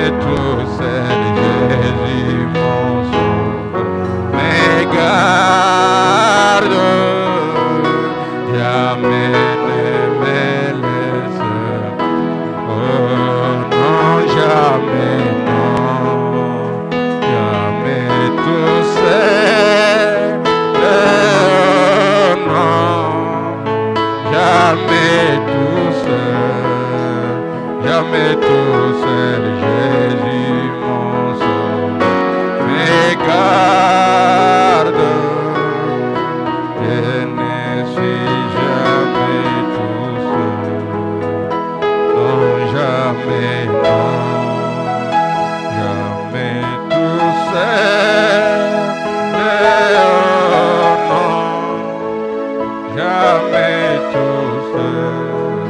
tout seul, Jésus mon sauveur, mais garde, jamais ne me laisse. Oh non, jamais non, jamais tout seul, non, jamais tout seul, jamais tout seul, Jésus mon sauveur, mais garde, je ne suis jamais tout seul, non, jamais non, jamais tout seul, non, jamais tout seul,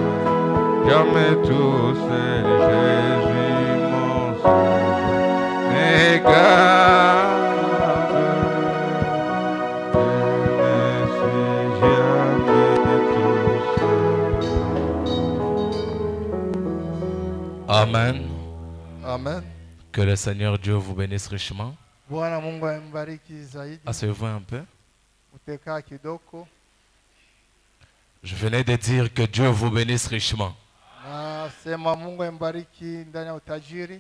jamais tout seul, Jésus mon sauveur, mais garde, je ne suis jamais tout seul. Amen. Amen. Que le Seigneur Dieu vous bénisse richement. Bwana Mungu ambariki zaidi. Asseyez-vous un peu. Uteka kidoko. Je venais de dire que Dieu vous bénisse richement. Nasema Mungu ambariki ndani ya utajiri.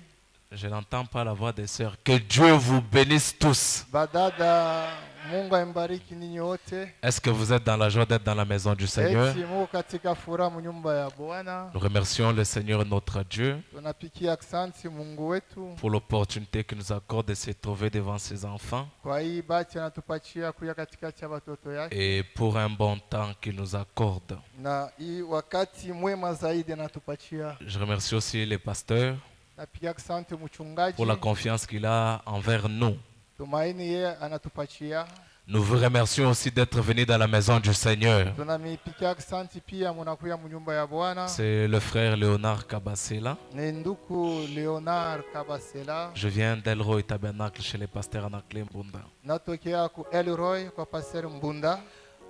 Je n'entends pas la voix des sœurs. Que Dieu vous bénisse tous. Badada Mungu ambariki ninyi wote. Est-ce que vous êtes dans la joie d'être dans la maison du Seigneur? Eti Mungu katika furaha mu nyumba ya Bwana. Nous remercions le Seigneur notre Dieu Tunapikia asante Mungu wetu pour l'opportunité qu'il nous accorde de se trouver devant ses enfants kwa hii bahati anatupatia kuja katikati ya watoto yake, et pour un bon temps qu'il nous accorde. na hii wakati mwema zaidi anatupatia. Je remercie aussi les pasteurs Napikia asante mchungaji pour la confiance qu'il a envers nous. tumaini yeye anatupatia. Nous vous remercions aussi d'être venus dans la maison du Seigneur. Tunamipikia asante pia munakuya mu nyumba ya Bwana. C'est le frère Léonard Kabasela. Ni nduku Leonard Kabasela. Je viens d'Elroy Tabernacle chez les pasteurs Anakle Mbunda. Natokea ku Elroy kwa Pastor Mbunda.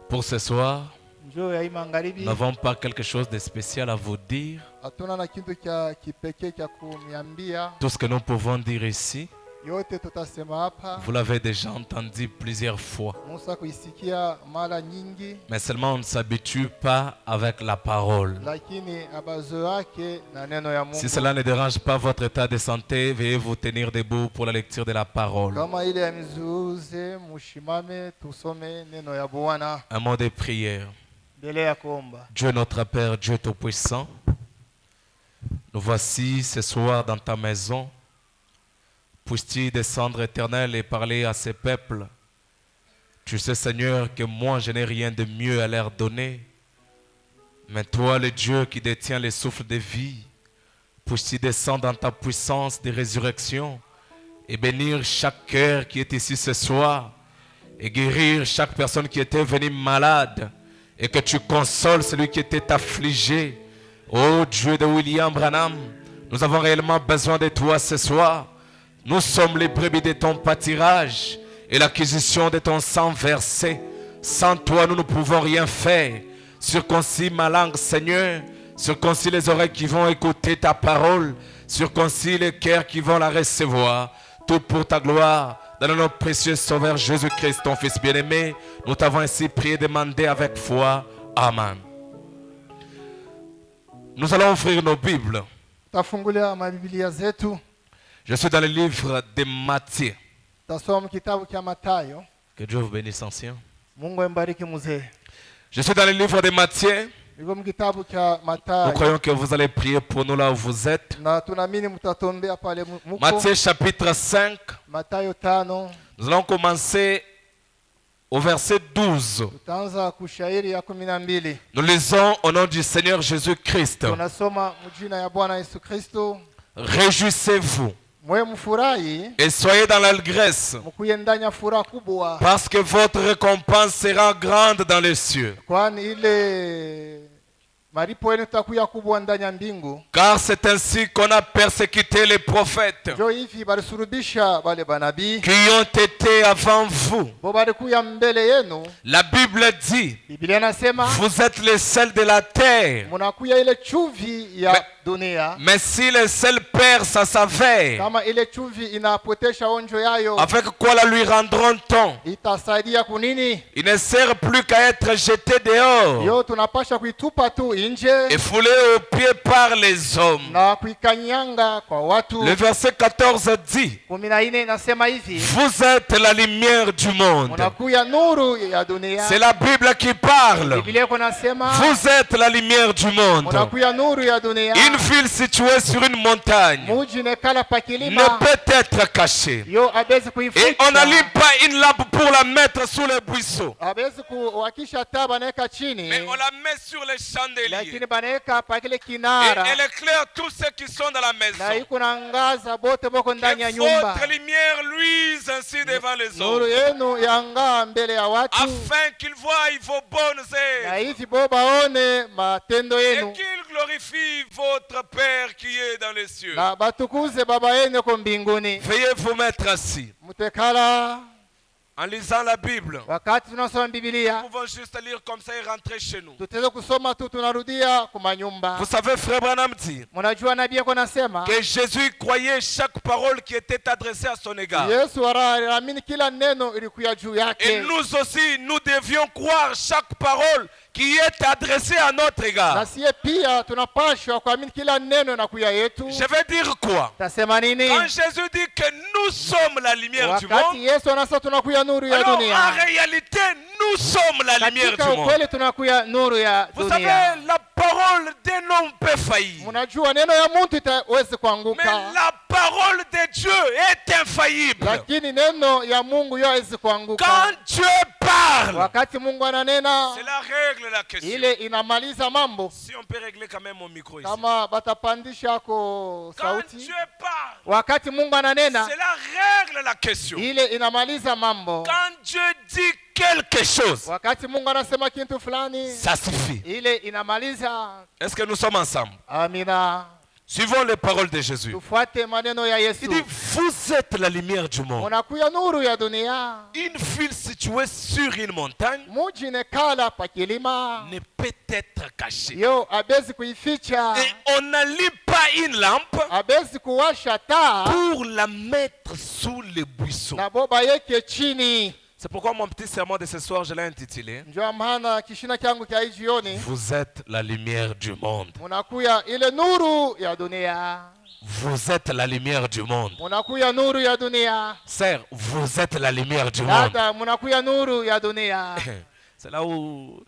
Pour ce soir, Njoo ya hii magharibi. nous n'avons pas quelque chose de spécial à vous dire. Hatuna na kitu cha kipekee cha kuniambia. Tout ce que nous pouvons dire ici, Yote tutasema hapa. vous l'avez déjà entendu plusieurs fois. Musa kuisikia mara nyingi, Mais seulement on ne s'habitue pas avec la parole. lakini abazo yake na neno ya Mungu. Si cela ne dérange pas votre état de santé, veuillez vous tenir debout pour la lecture de la parole. Kama ile ya mizuuze, mushimame tusome neno ya Bwana. Un mot de prière. Mbele ya kuomba. Dieu notre Père, Dieu Tout-Puissant, nous voici ce soir dans ta maison. Puisses-tu descendre, Éternel, et parler à ces peuples. Tu sais, Seigneur, que moi, je n'ai rien de mieux à leur donner. Mais toi, le Dieu qui détient les souffles de vie, puisses-tu descendre dans ta puissance de résurrection et bénir chaque cœur qui est ici ce soir et guérir chaque personne qui était venue malade et que tu consoles celui qui était affligé. Oh Dieu de William Branham, nous avons réellement besoin de toi ce soir. Nous sommes les brebis de ton pâturage et l'acquisition de ton sang versé. Sans toi, nous ne pouvons rien faire. Circoncis ma langue, Seigneur. Circoncis les oreilles qui vont écouter ta parole. Circoncis les cœurs qui vont la recevoir. Tout pour ta gloire. Dans le nom précieux Sauveur Jésus-Christ, ton Fils bien-aimé, nous t'avons ainsi prié et demandé avec foi. Amen. Nous allons ouvrir nos Bibles. Tafungulia mabiblia zetu. Je suis dans le livre de Matthieu. Tasoma kitabu cha Mathayo. Que Dieu vous bénisse, ancien. Mungu ambariki mzee. Je suis dans le livre de Matthieu. Iko mkitabu cha Mathayo. Nous croyons que vous allez prier pour nous là où vous êtes. Na tunaamini mtatombea pale muko. Matthieu chapitre 5. Mathayo 5. Nous allons commencer au verset 12. Tutaanza kushairi ya 12. Nous lisons au nom du Seigneur Jésus-Christ. Tunasoma mjina ya Bwana Yesu Kristo. Réjouissez-vous Mwe mfurahi. et soyez dans l'allégresse, Mkuye ndani ya furaha kubwa. parce que votre récompense sera grande dans les cieux. Kwani ile Maripo yenu takuya kubwa ndani ya mbingu. Car c'est ainsi qu'on a persécuté les prophètes Jo hivi balisurubisha wale banabii qui ont été avant vous. bo balikuya mbele yenu. La Bible dit, Biblia inasema vous êtes les sels de la terre. munakuya ile chuvi ya Mais- dunia. Mais si le sel perd sa saveur, Kama ile chuvi inapotesha onjo yayo, avec quoi la lui rendront-on? itasaidia kunini? Il ne sert plus qu'à être jeté dehors Yo tunapasha kuitupa tu et nje foulé aux pieds par les hommes. na kuikanyanga kwa watu. Le verset 14 dit, 14 inasema hivi, vous êtes la lumière du monde. munakuya nuru ya dunia. C'est la Bible qui parle. Biblia iko nasema Vous êtes la lumière du monde. munakuya nuru ya dunia. Une ville située sur une montagne Muji nekala ne pakilima peut être cachée. yo abezi Et kuificha. on n'allume pas une lampe pour la mettre sous les buisseaux. Abezi kuwakisha taa banaweka chini, Mais on la met sur les chandeliers. lakini banaweka pakile Et kinara elle éclaire tous ceux qui sont dans la na maison. iko naangaza bote boko ndani ya Que nyumba. votre lumière luise ainsi devant les Nuru hommes, yenu yangaa mbele ya watu, afin qu'ils voient vos bonnes na œuvres hivi bo baone matendo et yenu qu'ils glorifient votre Père qui est dans les cieux. na batukuze baba yenu ko mbinguni. Veuillez vous mettre assis. Mutekala En lisant la Bible, wakati tunasoma Biblia, nous pouvons juste lire comme ça et rentrer chez nous. tutaweza kusoma tu tunarudia kumanyumba. Vous savez, frère Branham dit Mnajua nabii yako nasema que Jésus croyait chaque parole qui était adressée à son égard. Yesu anaamini kila neno ilikuya juu Et yake, nous aussi, nous devions croire chaque parole qui est adressée à notre na égard. siye pia tunapashwa kuamini kila neno inakuya yetu. Je vais dire quoi? Tasema nini? Quand Jésus dit que nous sommes la lumière du Wakati monde, Yesu anasema tunakuya nuru ya alors en dunia, réalité, nous sommes la lumière katika du monde. ukweli tunakuya nuru ya Vous dunia. savez, la parole d'un homme peut faillir. Mnajua neno ya mtu itaweza Mais kuanguka, la parole de Dieu est infaillible. lakini neno ya Mungu yo haiwezi kuanguka. Quand Dieu parle, Wakati Mungu ananena, cela règle la question. ile inamaliza mambo. Si on peut régler quand même mon micro ici. Kama batapandisha ko Quand sauti, Dieu parle, wakati Mungu ananena, cela règle la question. ile inamaliza mambo. Quand Dieu dit quelque chose, Wakati Mungu anasema kitu fulani, ça suffit. ile inamaliza. Est-ce que nous sommes ensemble? Amina. Suivons les paroles de Jésus. Tufuate maneno ya Yesu. Il dit, vous êtes la lumière du monde. Munakuya nuru ya dunia. Une ville située sur une montagne Muji nekala pakilima, ne peut être cachée. yo abezi kuificha, Et on n'allume pas une lampe abezi kuwasha taa pour la mettre sous les buissons. na boba yeke chini. C'est pourquoi mon petit sermon de ce soir, je l'ai intitulé Ndio maana kishina changu kia hii jioni, Vous êtes la lumière du monde. munakuya ile nuru ya dunia. Vous êtes la lumière du monde. Munakuya nuru ya dunia. Sœur, vous êtes la lumière du monde. Dada, munakuya nuru ya dunia. C'est là où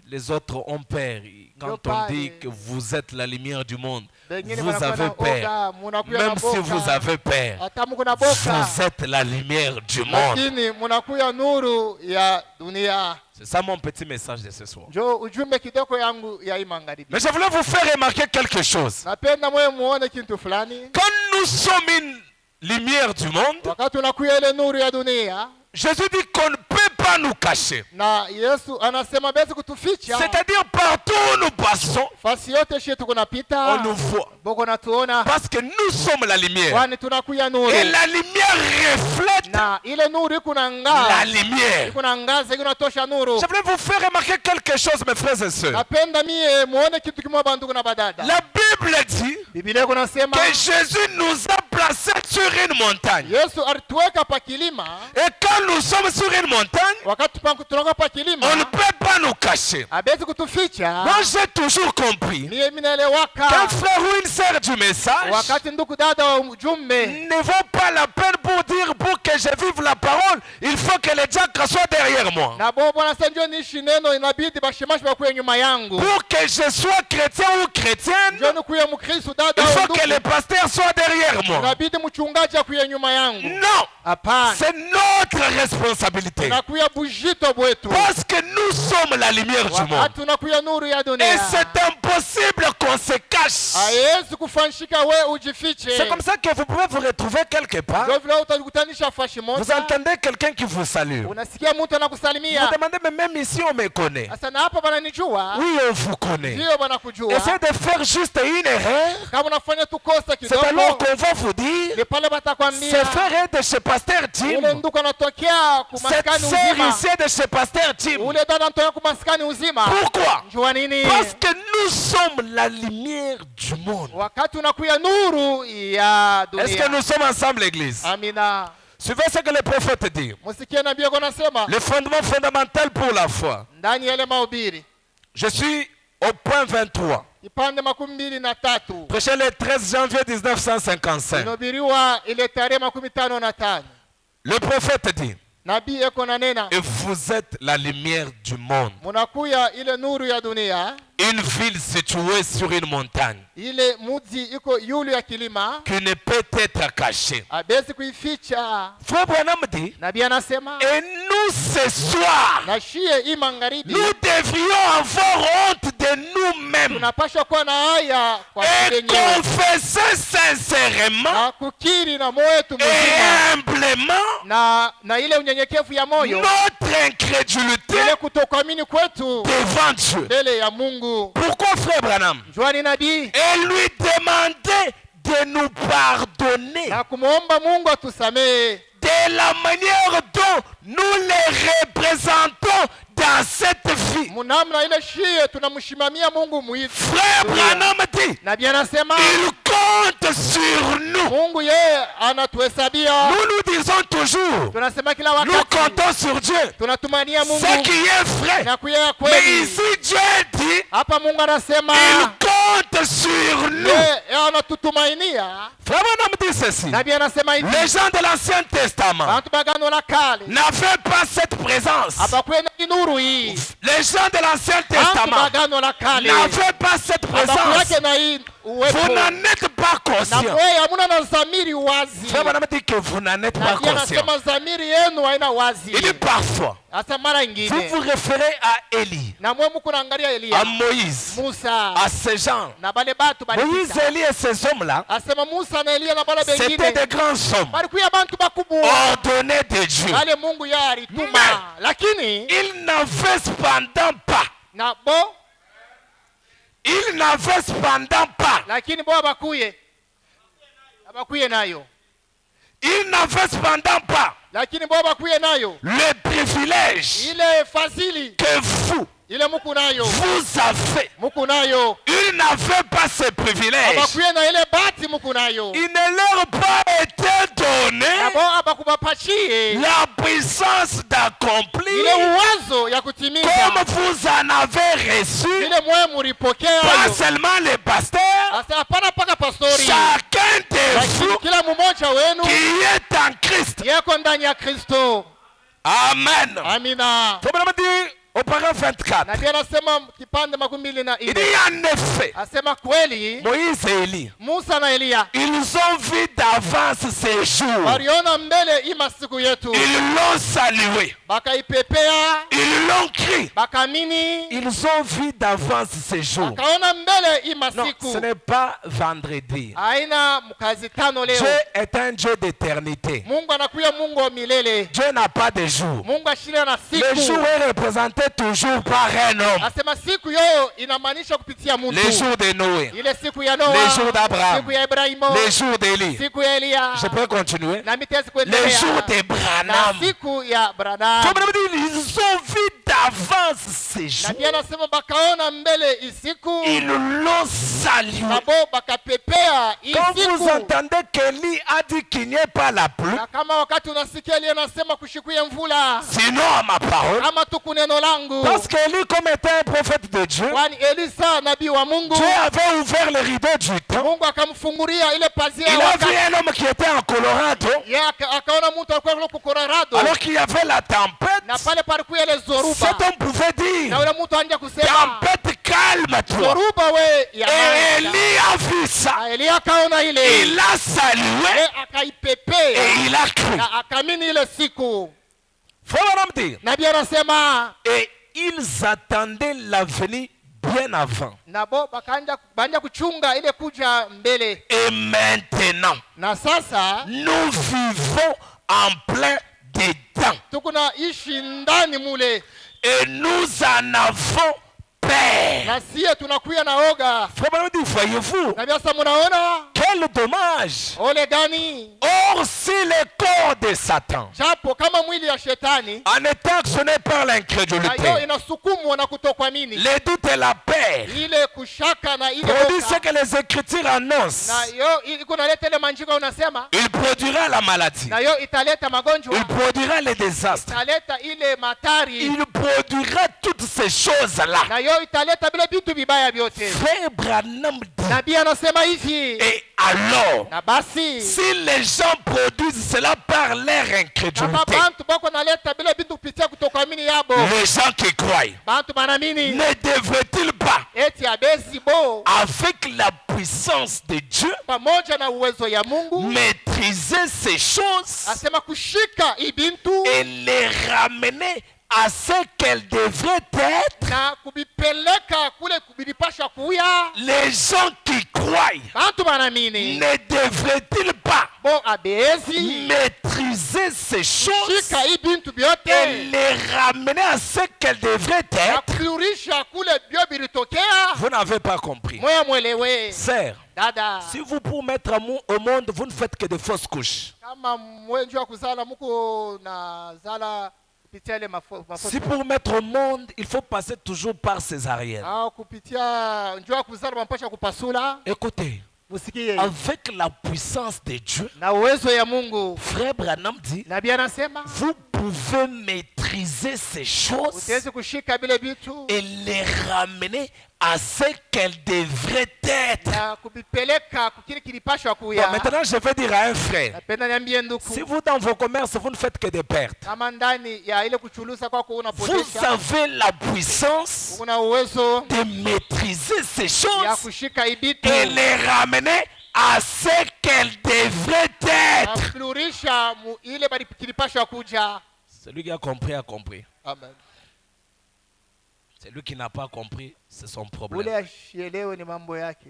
les autres ont peur. Quand on dit que vous êtes la lumière du monde, vous avez peur. Même si vous avez peur, Hata muko na boka, vous êtes la lumière du monde. lakini munakuya nuru ya dunia. C'est ça mon petit message de ce soir. Njo ujumbe kidogo yangu ya hii magharibi. Mais je voulais vous faire remarquer quelque chose. Napenda mwe muone kitu fulani. Quand nous sommes une lumière du monde, Wakati unakuya ile nuru ya dunia, Jésus dit qu'on ne peut pas nous cacher. na Yesu anasema bezi kutuficha. C'est-à-dire partout où nous passons, Fasi yote shi tunapita, on nous voit. boko natuona, Parce que nous sommes la lumière. kwani tunakuya nuru. Et la lumière reflète Na ile nuru iko na la ngaza, lumière. iko na ngaza, iko natosha nuru. Je voulais vous faire remarquer quelque chose, mes frères et sœurs. Napenda mie muone kitu kimoja bandugu na badada. La Bible dit Biblia iko nasema que Jésus nous a placés sur une montagne. Yesu alituweka pa kilima. Et quand nous sommes sur une montagne, Wakati tunaka pa kilima, on ne peut pas nous cacher. abezi kutuficha. Moi, j'ai toujours compris Mie minaelewaka, qu'un frère ou une sœur du message wakati ndugu dada wa ujumbe ne vaut pas la peine pour dire pour que je vive la parole, il faut que les diacres soient derrière moi. na bo bwana sanjo niishi neno, inabidi bashemashi bakuye nyuma yangu. Pour que je sois chrétien ou chrétienne, Njo nikuye mkristo dada il au faut ndugu, que les pasteurs soient derrière moi. inabidi mchungaji akuye nyuma yangu. Non, Hapana, c'est notre responsabilité. nakuya bujito bwetu. Parce que nous sommes la lumière du monde. Wakati unakuya nuru ya Et dunia, c'est impossible qu'on se cache. haiwezi kufanyika wewe ujifiche. C'est comme ça que vous pouvez vous retrouver quelque part. Ndio vile utajikutanisha fashi Vous moja. entendez quelqu'un qui vous salue. Unasikia mtu Vous anakusalimia. demandez, mais même ici on me connaît. Sasa na hapa bananijua. Oui, on vous connaît. Ndio banakujua. Essayez de faire juste une erreur. Kama unafanya tu kosa C'est alors kidogo, qu'on va vous dire, ni pale ce batakwambia frère est de chez Pasteur ule Tim. ndugu anatokea Cette kumaskani sœur uzima. ici est de chez Pasteur Tim. Ule dada anatokea kumaskani uzima. Pourquoi? Njua nini? Parce que nous sommes la lumière du monde. Wakati unakuya nuru ya Est-ce que dunia. nous sommes ensemble, l'église? Amina. Suivez ce que le prophète dit. Musikie nabii yako anasema Le fondement fondamental pour la foi. ndani ya ile mahubiri. Je suis au point 23. Kipande 23. Prêché le 13 janvier 1955. Inahubiriwa ile tarehe 55. Le prophète dit, Nabii eko nanena, et vous êtes la lumière du monde. munakuya ile nuru ya dunia. Une ville située sur une montagne Ile muji iko yulu ya kilima, qui ne peut être cachée. abezi kuificha. Frère Branham dit, Nabii anasema et nous ce soir, na shie hii magharibi nous devrions avoir honte de nous-mêmes tunapaswa kuwa na haya kwa et wenyewe confesser sincèrement na kukiri na moyo wetu et mzima humblement na ile unyenyekevu ya moyo, notre incrédulité ile kutokuamini kwetu devant Dieu. mbele ya Mungu. Pourquoi, frère Branham? Juani nabii Et lui demander de nous pardonner na kumwomba Mungu atusamehe de la manière dont nous les représentons dans cette vie. munamna ile shie tunamshimamia Mungu muitu. Frère Branham dit, Nabii anasema il compte sur nous. Mungu yeye anatuhesabia. Nous disons toujours, Tunasema kila nous wakati comptons sur Dieu. tunatumania Mungu Ce qui est vrai. na kuya Mais kweli. ici, Dieu dit, Hapa Mungu anasema il compte sur nous. yeye anatutumainia. Frère Branham dit ceci. Nabii anasema hivi, Les gens de l'Ancien Testament bantu bagano la kale n'avaient pas cette présence. abakuwe na nuru hii. Les gens de l'Ancien Bantu Testament bagano la kale n'avaient pas cette présence. abakuwake na hii uwepo. Vous n'en êtes pas Na conscient. wewe hamuna na zamiri wazi. Frère Branham dit que vous n'en êtes pas Nabii conscient. anasema zamiri yenu haina wazi. Il dit parfois, Asa mara vous ingine vous référez à Élie, na mwe mko naangalia à Elia, Moïse, Musa à ces gens. na bale batu Moïse, balipita. Élie et ces hommes-là, Asema Musa na Elia na bale c'était bengine des grands hommes balikuya bantu bakubwa ordonnés de Dieu. wale Mungu yeye alituma, Mais lakini ils n'avaient cependant pas, na bo ils n'avaient cependant pas, lakini bo abakuye nayo, ils n'avaient cependant pas lakini bo abakuye nayo le privilège ile fadhili que vous, ile muku nayo vous avez. muku nayo Ils n'avaient pas ce privilège. abakuye na ile bati muku nayo Il ne leur a pas été donné na bo abakubapachie la puissance d'accomplir ile uwezo ya kutimiza comme vous en avez reçu, ile mwe mulipokea pas hayo. seulement les pasteurs, Asa hapana paka pastori, chacun de lakini vous kila mmoja wenu qui est en Christ. yeko ndani ya Kristo. Amen. Amina. Faut vraiment dire au paragraphe 24. Na pia anasema kipande 24, Il dit en effet, asema kweli Moïse et Élie, Musa na Elia ils ont vu d'avance ces jours. waliona mbele hii masiku yetu, Ils l'ont salué. bakaipepea, Ils l'ont crié. bakamini, Ils ont vu d'avance ces jours. bakaona mbele hii Non, masiku. ce n'est pas vendredi. Haina mkazi tano leo. Dieu est un Dieu d'éternité. Mungu anakuya Mungu wa milele. Dieu n'a pas de jour. Mungu ashirika na Le jour siku. est représenté toujours par un homme. Asema siku yo inamaanisha kupitia mtu. Les jours de Noé, Ile siku ya Noa, les jours d'Abraham, siku ya Ibrahimu, les jours d'Élie. siku ya Elia, Je peux continuer. na mitezi Les kuendelea, jours de na Branham. siku ya Branham. Comme on dit, ils ont vu d'avance ces Na jours. pia anasema bakaona mbele isiku Ils l'ont salué. nabo bakapepea Quand vous isiku. entendez qu'Élie a dit qu'il n'y ait pas la pluie, Na kama wakati unasikia Elia anasema kushikuye mvula, sinon à ma parole, kama tu kuneno langu, parce qu'Élie, comme était un prophète de Dieu, kwani Elisa nabii wa Mungu, Dieu avait ouvert le rideau du temps. Mungu akamfungulia ile pazia Il ya a vu wakati. un homme qui était en Colorado, Yeye akaona mtu alikuwa kule Colorado, alors qu'il y avait la tempête. na pale palikuwa ile zoruba, Cet homme pouvait na dire, yule mtu anja kusema tempête, calme-toi. zoruba we ya Et maisha. Élie a vu ça. Na Elia akaona ile, Il a salué akaipepea et il a cru. na akamini ile siku. Faut leur dire. Nabii anasema Et ils attendaient la venue bien avant. nabo banja kuchunga ile kuja mbele. Et maintenant, Na sasa nous vivons en plein dedans. tukuna ishi ndani mule. Et nous en avons peur. Na sie tunakuya na oga. Frère Branham dit, voyez-vous, Na biasa munaona quel dommage. ole gani. Or, si le corps de Satan, Japo kama mwili ya shetani en étant actionné par na yo l'incrédulité, inasukumwa na kutokuamini, le doute et la peur, ile kushaka na ile produit ce oga, que les Écritures annoncent, na yo iko naleta ile manjiko unasema, il produira la maladie, na yo italeta il magonjwa, produira les désastres, italeta ile matari, il produira toutes ces choses-là. na yo italeta vile vitu vibaya vyote. Frère Branham dit, Nabii anasema hivi, et alors, na basi si les gens produisent cela par leur kama incrédulité, bantu bako naleta vile vitu kupitia kutokuamini yabo, les gens qui croient, bantu banamini ne devraient-ils pas, eti abezi bo avec la puissance de Dieu, pamoja na uwezo ya Mungu, maîtriser ces choses asema kushika ibintu et les ramener à ce qu'elles devraient être? na kubipeleka kule kubilipasha kuya. Les gens qui croient Bantu banamini ne devraient-ils pas bo abezi maîtriser ces choses shika ibintu et byote les ramener à ce qu'elles devraient na être? kubirurisha kule byo bilitokea. Vous n'avez pas compris. Moya mwelewe Sœur, dada, si vous pour mettre au monde, vous ne faites que de fausses couches. kama mwenjo wa kuzala muko na zala kupitia ile Si pour mettre au monde, il faut passer toujours par césarienne. au kupitia njoo wa kuzala mampasha kupasula, Écoutez, musikie avec la puissance de Dieu, na uwezo ya Mungu. Frère Branham dit, Nabii anasema vous pouvez maîtriser ces choses utaweza kushika vile vitu et les ramener à ce qu'elles devraient être. na kubipeleka kukili kilipashwa Bon, kuya. maintenant, je vais dire à un frère, Napenda niambie nduku, si vous dans vos commerces, vous ne faites que des pertes, kama ndani ya ile kuchuluza kwako vous unapotesha, avez la puissance una uwezo de maîtriser ces ya choses kushika ibitu et les ramener à ce qu'elles devraient na être. kururisha ile bali kilipashwa kuja. Celui qui a compris a compris. Amen. Celui qui n'a pas compris, c'est son Ule problème. ashielewe ni mambo yake.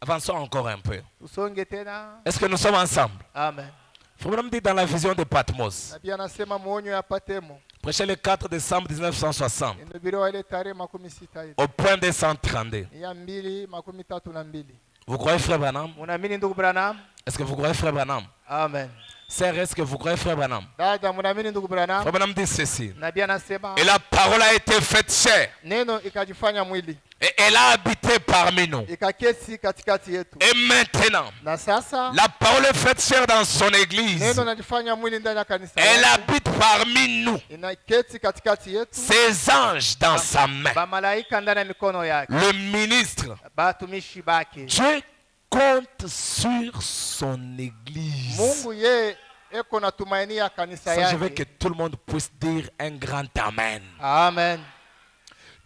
Avançons encore un peu. Tusonge tena. Est-ce que nous sommes ensemble? Amen. Frère dit dans la vision de Patmos, Nabii anasema muonyo ya Patemo, prêché le 4 décembre 1960, inahubiriwa ile tarehe 16 ile au point 232. ya 2:32. Vous croyez Frère Branham? Munaamini ndugu Branham? Est-ce que vous croyez Frère Branham? Amen. Sœur, est-ce que vous croyez Frère Branham? Dada, munaamini ndugu Branham? Frère Branham dit ceci. Nabii anasema Et la parole a été faite chair. neno ikajifanya mwili Et elle a habité parmi nous. ikaketi katikati yetu. Et maintenant, Na sasa la parole est faite chair dans son église. neno najifanya mwili ndani ya kanisa Elle lake. habite parmi nous. Inaketi katikati yetu, Ses anges dans sa main. bamalaika ndani ya mikono yake, Le ministre. batumishi bake. Dieu compte sur son église. Mungu ye eko na tumainia kanisa Ça, je veux que yake. tout le monde puisse dire un grand amen. Amen.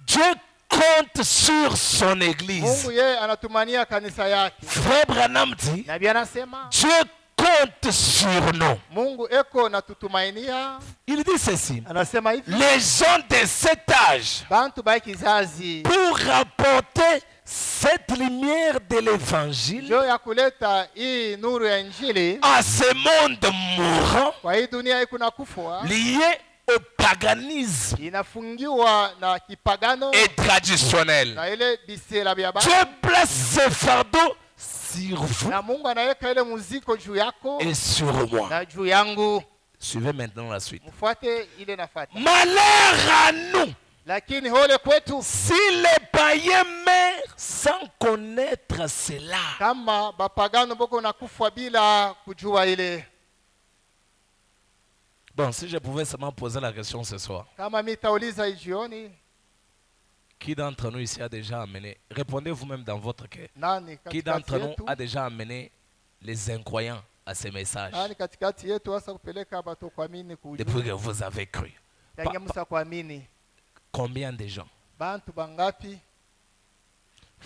Dieu compte sur son église. Mungu ye anatumania kanisa yake. Frère Branham dit, Nabii anasema Dieu compte sur nous. Mungu eko na tutumainia. Il dit ceci. Anasema hivi, Les gens de cet âge, bantu ba kizazi pour rapporter cette lumière de l'évangile njo ya kuleta hii nuru ya Injili à ce monde mourant, kwa hii dunia iko na kufwa, lié au paganisme inafungiwa na kipagano et traditionnel. na ile bisela bya Dieu baba, place ce fardeau sur vous na Mungu anaweka ile muziko juu yako et sur moi. na juu yangu. Suivez maintenant la suite. Mfuate ile nafata. Malheur à nous Lakini hole kwetu si les païens meurent sans connaître cela. kama bapagano boko na kufwa bila kujua ile. Bon, si je pouvais seulement poser la question ce soir, Kama mitauliza jioni, qui d'entre nous ici a déjà amené, répondez vous-même dans votre cœur, nani qui katikati d'entre nous yetu, a déjà amené les incroyants à ces messages nani katikati yetu hasa kupeleka bato kuamini depuis kujua que vous avez cru? tangia musa kuamini? Combien de gens? Bantu bangapi?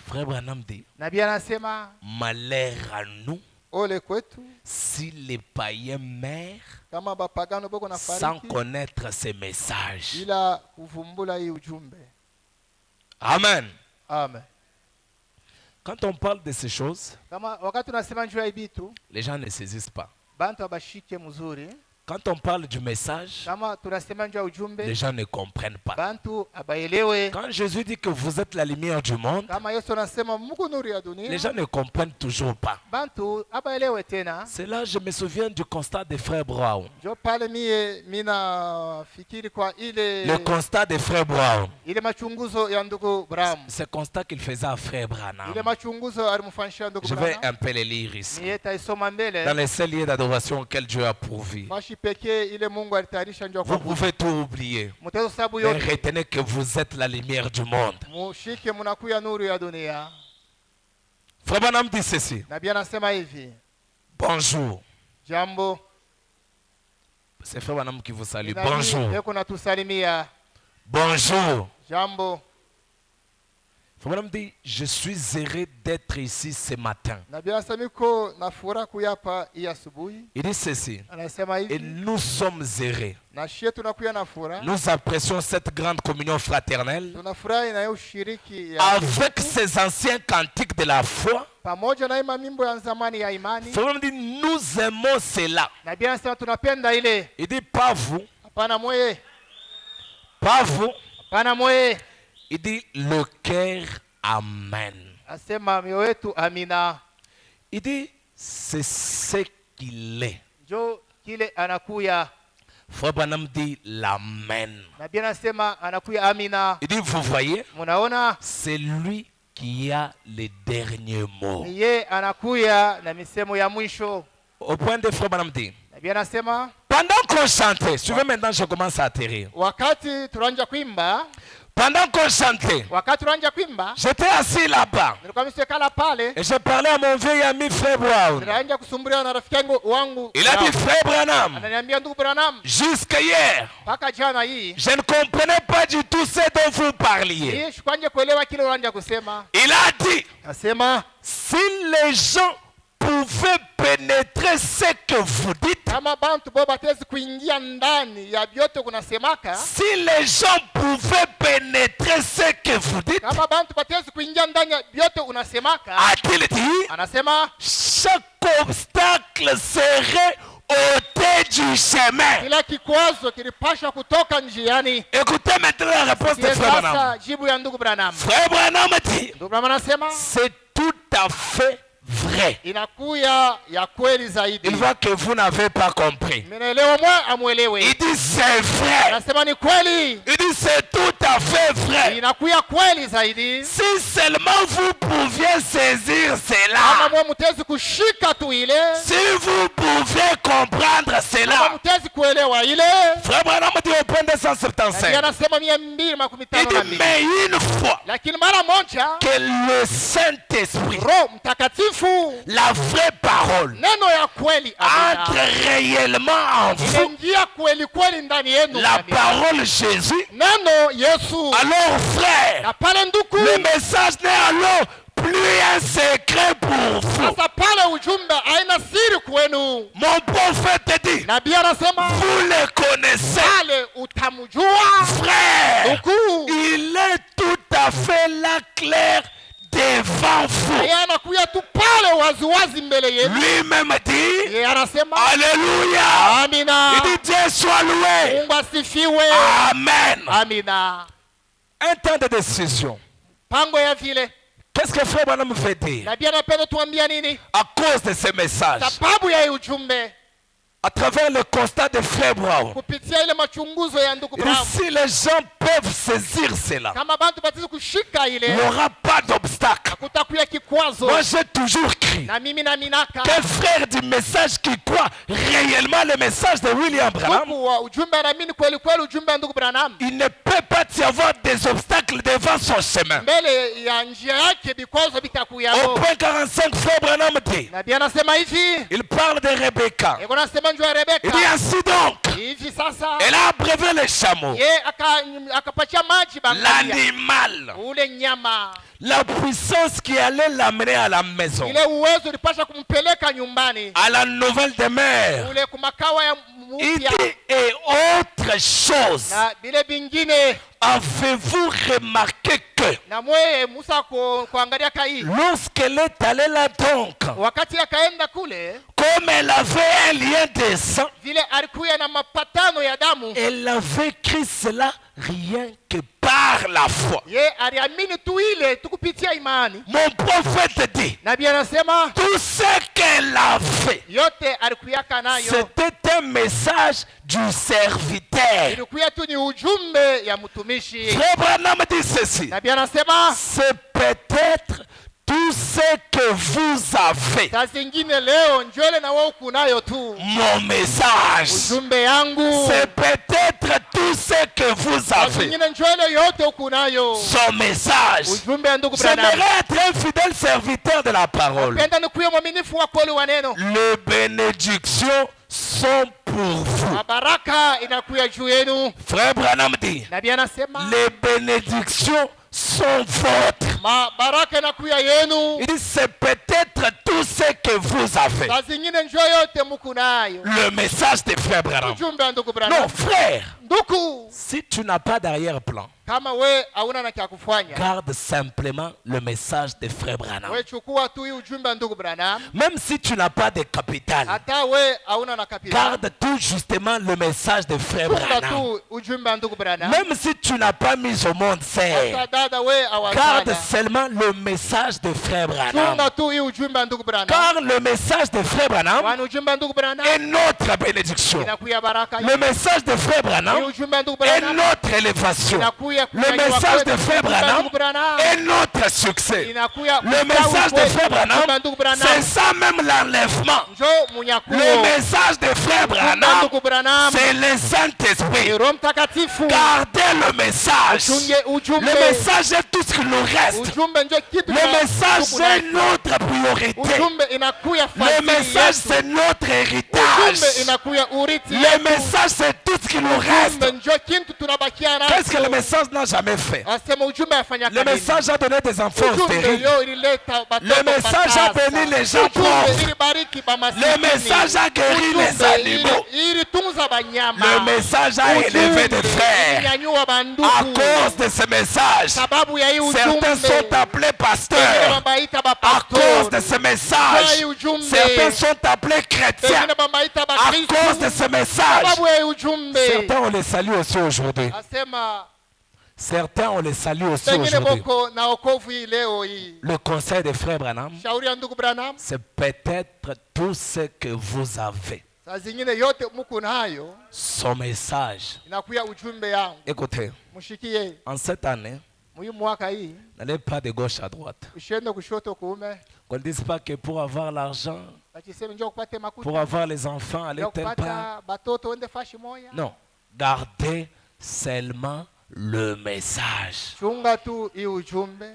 Frère Branham dit, Nabii anasema malheur à nous ole kwetu si les païens meurent kama bapagano boko na sans fariki connaître ces messages. bila kuvumbula hii ujumbe. Amen. Amen. Quand on parle de ces choses, Kama wakati tunasema njoo ya bitu, les gens ne saisissent pas. bantu abashike mzuri. Quand on parle du message, Kama tunasema njoo ya ujumbe, les gens ne comprennent pas. bantu abaelewe. Quand Jésus dit que vous êtes la lumière du monde, Kama Yesu anasema Mungu nuru ya dunia, les gens ne comprennent toujours pas. bantu abaelewe tena. C'est là je me souviens du constat des frères Brown. Njoo pale mina fikiri kwa Le constat des frères Brown. ile machunguzo ya ndugu Branham. Ce constat qu'il faisait à frère Branham. Ile machunguzo alimfanyia ndugu Je vais Branham. un peu les lire ici. Nitaisoma mbele. Dans les seuls lieux d'adoration auxquels Dieu a pourvu. Mashi pekee ile Mungu alitayarisha njoo Vous kwa. pouvez tout oublier. Mtezo sababu Mais yote. retenez que vous êtes la lumière du monde. Mushike mnakuya nuru ya dunia. Frère Branham dit ceci. Nabii anasema hivi. Bonjour. Jambo. C'est frère Branham qui vous salue. Bonjour. Yeko natusalimia. Bonjour. Jambo. Frère Branham dit, je suis heureux d'être ici ce matin. Nabii anasema iko na furaha kuyapa hii asubuhi. Il dit ceci. Anasema Et hivi. nous sommes heureux. Na shie tunakuya na furaha. Nous apprécions cette grande communion fraternelle Tunafurahi na ushiriki ya avec ces anciens cantiques de la foi. pamoja na ima mimbo ya zamani ya imani. Frère Branham dit, nous aimons cela. Nabii anasema tunapenda ile. Il dit, pas vous, Hapana moye. pas vous. Hapana moye. Il dit, le cœur, amen. Asema mioyo yetu amina. Il dit, c'est ce qu'il est. Njoo kile anakuya. Frère Branham dit, l'amen. Nabii anasema anakuya amina. Il dit, vous voyez, Munaona? c'est lui qui a les derniers mots. Ni yeye anakuya na misemo ya mwisho. Au point de Frère Branham dit, Nabii anasema pendant qu'on chantait, suivez maintenant, je commence à atterrir. wakati tunaanza kuimba, Pendant qu'on chantait, wakati tunaanza kuimba, j'étais assis là-bas nilikuwa nimekala pale, et je parlais à mon vieil ami Frère Brown. nilianza kusumbuliwa na rafiki yangu wangu. Il a dit, Frère Branham, Ananiambia ndugu Branham, jusqu'hier, mpaka jana hii je ne comprenais pas du tout ce dont vous parliez. hii sikwanje kuelewa kile unaanza kusema. Il a dit, Asema si les gens pouvaient pénétrer ce que vous dites, kama bantu bo batezi kuingia ndani ya vyote kunasemaka, si les gens pouvaient pénétrer ce que vous dites, kama bantu batezi kuingia ndani ya vyote unasemaka, a-t-il dit, anasema chaque obstacle serait ôté du chemin. kila kikwazo kilipashwa kutoka njiani. Écoutez maintenant la réponse de Frère Branham. Sasa jibu ya ndugu Branham. Frère Branham dit, Ndugu Branham anasema c'est tout à fait vrai. inakuya ya kweli zaidi. Il voit que vous n'avez pas compris. Mnaelewa mwa amuelewe. Il dit c'est vrai. Anasema ni kweli. Il dit c'est tout à fait vrai. Inakuya kweli zaidi. Si seulement vous pouviez saisir Kama cela, mwa mtezi kushika tu ile. si vous pouviez comprendre Kama cela. mtezi kuelewa ile. Frère Branham dit au point de Ndiye 175. anasema Il dit 252. mais une fois Lakini mara moja que le Saint-Esprit, Roho Mtakatifu, la vraie parole, neno ya kweli entre réellement en vous, inaingia kweli kweli ndani yenu. la Amina. parole Jésus, Neno Yesu. alors frère, Na pale nduku. le message n'est alors plus un secret pour vous. Sasa pale ujumbe haina siri kwenu. Mon prophète dit, Nabii anasema vous le connaissez, pale utamjua. frère, Nduku. il est tout à fait là clair devant vous. Yeye anakuya tu pale waziwazi mbele yenu. Lui-même dit, Yeye anasema Alléluia. amina. Il dit, Dieu soit loué. Mungu asifiwe. Amen. Amina. Un temps de décision. Pango ya vile. Qu'est-ce que Frère Branham veut dire? Nabii anapenda tuambia nini? À cause de ce message, Sababu ya hii ujumbe à travers le constat de Frère Brown, kupitia ile machunguzo ya ndugu il dit, Branham. si les gens peuvent saisir cela, Kama bantu batizi kushika il ile, n'y aura pas d'obstacle. kutakuya kikwazo. Moi, j'ai toujours cru Na mimi na minaka. qu'un frère du message qui croit réellement le message de William Branham, Ndugu wa ujumbe anaamini kweli kweli ujumbe wa ndugu Branham. il ne peut pas y avoir des obstacles devant son chemin. Mbele ya njia yake vikwazo Au vitakuyapo. point 45, Frère Branham dit, Nabii anasema hivi. il parle de Rebecca. Eko nasema njoo ya Il dit Rebeka. ainsi donc, Hivi sasa elle a abrévé les chameaux, ye akapatia maji bangalia. l'animal, Ule nyama. la puissance qui allait l'amener à la maison, Ile uwezo ulipasha kumpeleka nyumbani. à la nouvelle demeure, Ule kumakao ya Il mpya dit, et autre chose, na bile bingine. avez-vous remarqué que Na mwe Musa kuangalia Kaini lorsqu'elle est allée là donc, wakati akaenda kule, comme elle avait un lien de sang, vile alikuya na mapatano ya damu, elle avait écrit cela rien que par la foi. ye aliamini tu ile tukupitia imani. Mon prophète dit, Nabii anasema tout ce qu'elle a fait, yote alikuyaka nayo c'était un message du serviteur. ilikuya tu ni ujumbe ya mtumishi. Frère Branham dit ceci, Nabii anasema c'est peut-être tout ce que vous avez, saa zingine leo njole na wewe ukunayo tu mon message. ujumbe yangu, C'est peut-être tout ce que vous saa avez, zingine njole yote ukunayo son message. ujumbe ya ndugu Branham. J'aimerais être un fidèle serviteur de la parole. Penda nikuye mwaminifu wa kweli wa neno. Les bénédictions sont pour vous. Mabaraka inakuya juu yenu. Frère Branham dit, Nabii anasema les bénédictions sont vôtres. mabaraka inakuya yenu. Il dit, c'est peut-être tout ce que vous avez. Saa zingine njoo yote mukunayo Le message de Frère Branham. ujumbe wa ndugu Non, Branham. frère, Ndugu, si tu n'as pas d'arrière-plan, kama we hauna na kya kufanya, garde simplement le message de Frère Branham. we chukua tu hii ujumbe wa ndugu Branham. Même si tu n'as pas de capital, Hata we hauna na kapitali, garde tout justement le message de Frère chunga Branham. tu ujumbe wa ndugu Branham. Même si tu n'as pas mis au monde, c'est Hata dada we garde awasana, seulement le message de Frère Branham. chunga tu hii ujumbe wa ndugu Branham. Car le message de Frère Branham Wana ujumbe wa ndugu Branham est notre bénédiction. inakuya baraka. Le message de Frère Hii Branham ujumbe wa ndugu est Branham notre élévation. inakuya Le kunyanyua message kwetu. de Frère Ujumbe wa Branham ndugu Branham est notre succès. inakuya Le message de kwetu. Frère Branham, Ujumbe wa ndugu Branham c'est ça même l'enlèvement. njoo munyakuo. Le message de Frère Ujumbe wa Branham, ndugu Branham c'est le ni Saint-Esprit. Roho Mtakatifu. Gardez le message. Uchunge ujumbe. Le message est tout ce qui nous reste. Ujumbe ndio kitu Le cha message ndugu est Branham. notre priorité. Ujumbe inakuya Le fadhili message yetu. c'est notre Ujumbe héritage. inakuya urithi Le yetu. message c'est tout ce qui nous reste. Ujumbe ndio kitu tunabakia nacho. Qu'est-ce que le message n'a jamais fait? Asema ujumbe afanya Le message a donné des enfants ujumbe stériles. leo ilileta batoto Le message a matasa. béni les gens Ujumbe pauvres. ilibariki bamasikini. Le message a guéri les Ujumbe animaux. ilitunza banyama. Le message a élevé des frères. ilinyanyua bandugu. À cause de ce message, sababu ya hii certains ujumbe sont appelés wengine pasteurs. bamaita À cause de bapastori. ce message, ujumbe. certains sont appelés chrétiens. Wengine bamaita À bakristu. cause de ce message, sababu ya hii ujumbe. certains on les salue aussi aujourd'hui. Asema Certains on les salue aussi pengine aujourd'hui. boko na okovu hii leo hii. Le conseil de Frère Branham, Shauri ya ndugu Branham, c'est peut-être tout ce que vous avez. saa zingine yote muko nayo Son message. inakuya ujumbe yangu. Écoutez, Mushikie en cette année, muhimu mwaka hii n'allez pas de gauche à droite. ushende kushoto kuume, Qu'on ne dise pas que pour avoir l'argent, bakiseme njoo kupate pour makuta, avoir les enfants, aller njoo telle part. kupata batoto wende fashi moya. Non, gardez seulement le message. Chunga tu hii ujumbe.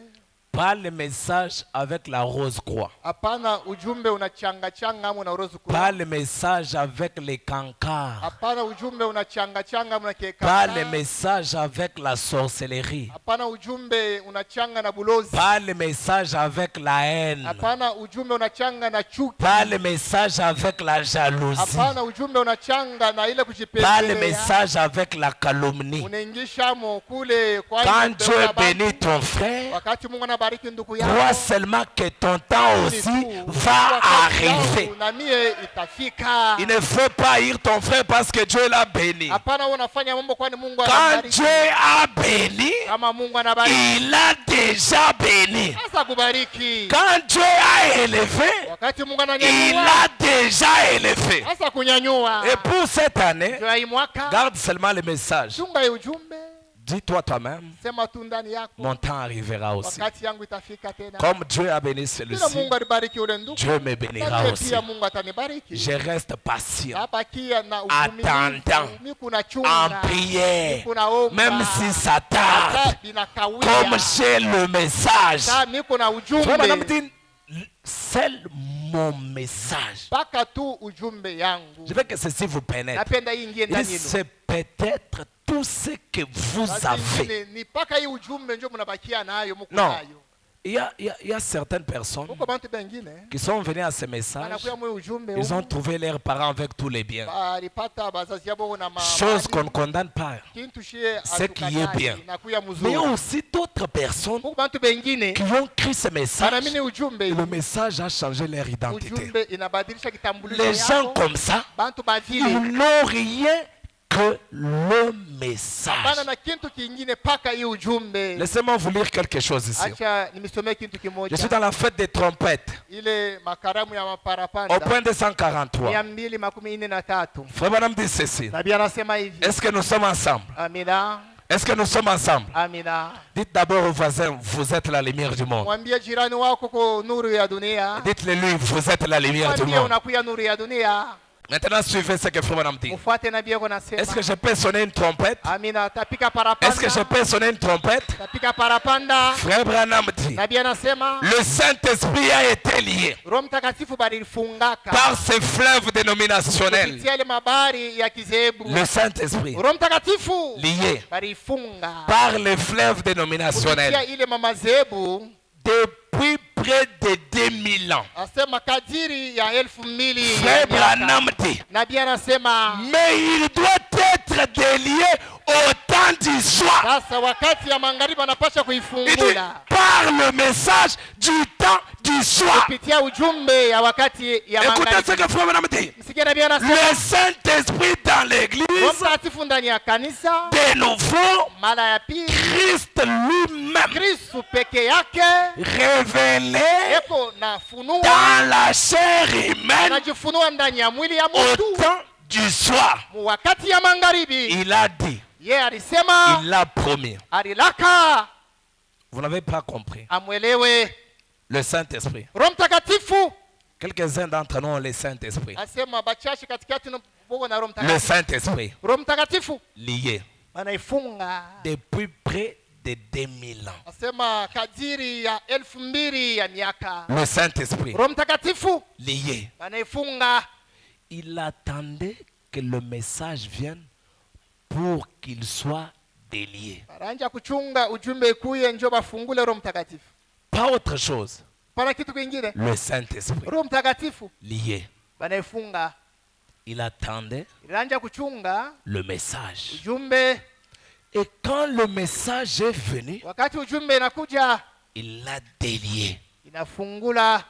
Pas le message avec la rose croix. Hapana ujumbe unachanga changa amu na urozu Pas kula. le message avec les cancars. Hapana ujumbe unachanga changa amu na Pas kekana. le message avec la sorcellerie. Hapana ujumbe unachanga na bulozi. Pas le message avec la haine. Hapana ujumbe unachanga na chuki. Pas le message avec la jalousie. Hapana ujumbe unachanga na ile Pas le kujipendelea. message avec la calomnie. Unaingisha mo kule kwa Quand ajili Dieu ya baba. bénit ton frère, Wakati Mungu anabariki ndugu crois yako, seulement que ton temps aussi va wakati arriver. yangu na mie itafika. Il ne faut pas haïr ton frère parce que Dieu l'a béni. Hapana wewe unafanya mambo kwani Mungu Quand anabariki. Dieu a béni, Kama Mungu anabariki, il a déjà béni. sasa kubariki. Quand Dieu a élevé, Wakati Mungu il ananyanyua, a déjà élevé. sasa kunyanyua. Et pour cette année, Ndio hii mwaka, garde seulement le message. chunga hii ujumbe, Dis-toi toi-même, sema tu ndani yako, mon temps arrivera aussi. wakati yangu itafika tena. Comme Dieu a béni Kila celui-ci, Mungu alibariki ule ndugu, Dieu me na bénira mie aussi. pia Mungu atanibariki. Je reste patient, Nabakia na attendant, uvumilivu, mimi kuna en chunga, prière, kuna omba, même si ça hata tarde, binakawia. comme j'ai le message. Sasa mimi kuna Frère Branham ujumbe, dit, seul mon message. mpaka tu ujumbe yangu. Je veux que ceci vous pénètre. Napenda hii ingie Il dit, ndani yenu. c'est peut-être tout ce que vous Sasa avez. ingine, ni mpaka hii ujumbe ndio mnabakia nayo, mko Non. nayo. il y a certaines personnes Huko bantu bengine qui sont venues à ce message. wanakuya mwe ujumbe Ils ont huu, trouvé leurs parents avec tous les biens. balipata bazazi yabo na Chose qu'on ne condamne pas. kintu shie C'est qui est bien. nakuya Mais il y a mzuri. aussi d'autres personnes Huko bantu bengine qui ont écrit ce message. banamini ujumbe Et huu. le message a changé leur identité. Ujumbe inabadilisha kitambulisho Les gens yako. comme ça, Bantu bavile ils n'ont rien que le message. bana na kintu kingine paka hii ujumbe. Laissez-moi vous lire quelque chose ici. Acha nimisomee kintu Je suis kimoja. dans la fête des trompettes, Ile makaramu ya au maparapanda point 243. 243. Frère Branham dit ceci. Nabii anasema hivi. Est-ce que nous sommes ensemble? Amina. Est-ce que nous sommes ensemble? Amina. Dites d'abord aux voisins, vous êtes la lumière du monde. Mwambie jirani wako ko nuru ya dunia. Dites-le lui, vous êtes la lumière du Mwambie monde. unakuya nuru ya dunia. Maintenant, suivez ce que Frère Branham dit. Mfuate nabii yako nasema. Est-ce que je peux sonner une trompette? Amina, tapika Est-ce que je parapanda. peux sonner une trompette? Tapika parapanda. Frère Branham dit, Nabii anasema le Saint-Esprit a été lié Roho Mtakatifu balifungaka par ces fleuves dénominationnels. kupitia ile mabari ya kizehebu. Le Saint-Esprit Roho Mtakatifu lié balifunga par les fleuves kupitia dénominationnels ile mamazehebu. depuis près de 2000 ans. Asema kadiri ya 2000 Frère Branham dit, Nabii anasema mais il doit être délié au temps du soir. sasa wakati ya magharibi anapasha Il dit, kuifungula par le message du temps du soir. kupitia ujumbe ya wakati ya Écoutez ce magharibi. que Frère Branham dit. Msikie nabii anasema Le Saint-Esprit dans Roho l'église, Mtakatifu ndani ya kanisa de nouveau, mara ya pili, Christ lui-même Kristo peke yake révélé eko na funua, dans la chair humaine anajifunua ndani ya mwili ya au mtu temps du soir. wakati ya magharibi. Il a dit, Yeye alisema, il l'a promis. alilaka Vous n'avez pas compris. amwelewe Le Saint-Esprit. Roho Mtakatifu. Quelques-uns d'entre nous ont le Saint-Esprit. Asema bachashi katikati na bogo na Roho Le Mtakatifu. Saint-Esprit Roho Mtakatifu lié anaifunga. depuis près de 2000 ans. Asema kadiri ya 2000 ya miaka. Le Saint-Esprit Roho Mtakatifu lié. anaifunga. Il attendait que le message vienne pour qu'il soit délié. Baranja kuchunga ujumbe ikuye njo bafungule Roho Mtakatifu. Pas autre chose. Pana kitu kingine. Le Saint-Esprit Roho Mtakatifu lié. banaifunga. Il attendait Ilanja kuchunga le message. ujumbe. Et quand le message est venu, Wakati ujumbe inakuja il l'a délié. inafungula.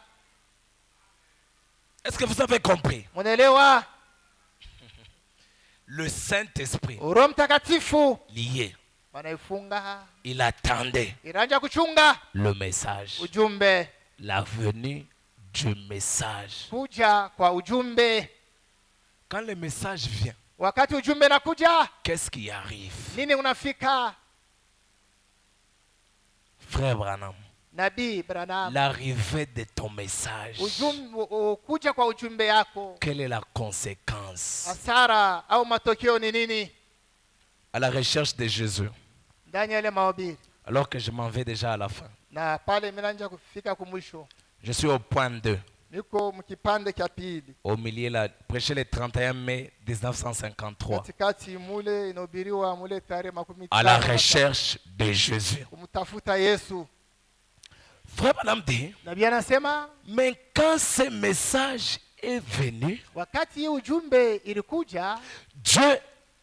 Est-ce que vous avez compris? Munaelewa? Le Saint-Esprit Roho Mtakatifu lié. banaifunga. Il attendait Ilanja kuchunga le message. ujumbe. La venue du message. Kuja kwa ujumbe. Quand le message vient, Wakati ujumbe nakuja, qu'est-ce qui arrive? nini unafika? Frère Branham, Nabii Branham, l'arrivée de ton message, kuja kwa ujumbe yako, quelle est la conséquence? hasara au matokeo ni nini? À la recherche de Jésus, Ndani ya ile mahubiri alors que je m'en vais déjà à la fin. na pale minanja kufika kumwisho, Je suis au point 2, niko mkipande cha pili au milieu, là, prêché le 31 mai 1953. katikati mule inahubiriwa mule tarehe À la 15 recherche de Jésus. kumtafuta Yesu. Frère Branham dit, Nabii anasema mais quand ce message est venu, wakati hii ujumbe ilikuja, Dieu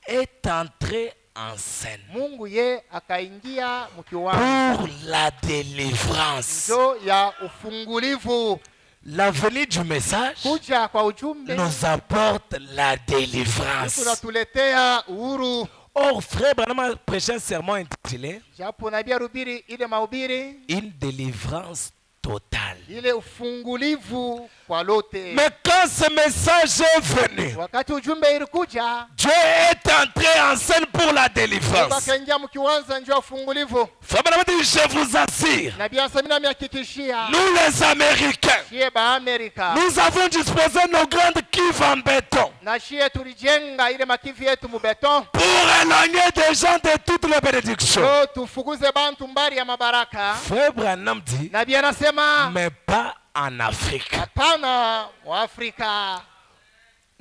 est entré en scène Mungu ye akaingia mkiwanja pour la délivrance. njo ya ufungulivu. La venue du message Kuja kwa ujumbe nous apporte la délivrance. kunatuletea uhuru. Or, frère Branham a prêché un sermon intitulé Japo nabii arubiri ile mahubiri Une délivrance totale. ile ufungulivu kwa lote. Mais quand ce message est venu, Wakati ujumbe ilikuja, Dieu est entré en scène pour la Mungu délivrance. akaingia mkiwanza njo ya ufungulivu. Frère Branham dit, je vous assure, Nabii Asamina amehakikishia nous les Américains, shie ba Amerika nous avons disposé nos grandes cuves en béton na shie tulijenga ile makivi yetu mubeton pour éloigner des gens de toutes les bénédictions. so tufukuze bantu mbali ya mabaraka. Frère Branham dit, Nabii anasema mais pas en Afrique. hapana, Waafrika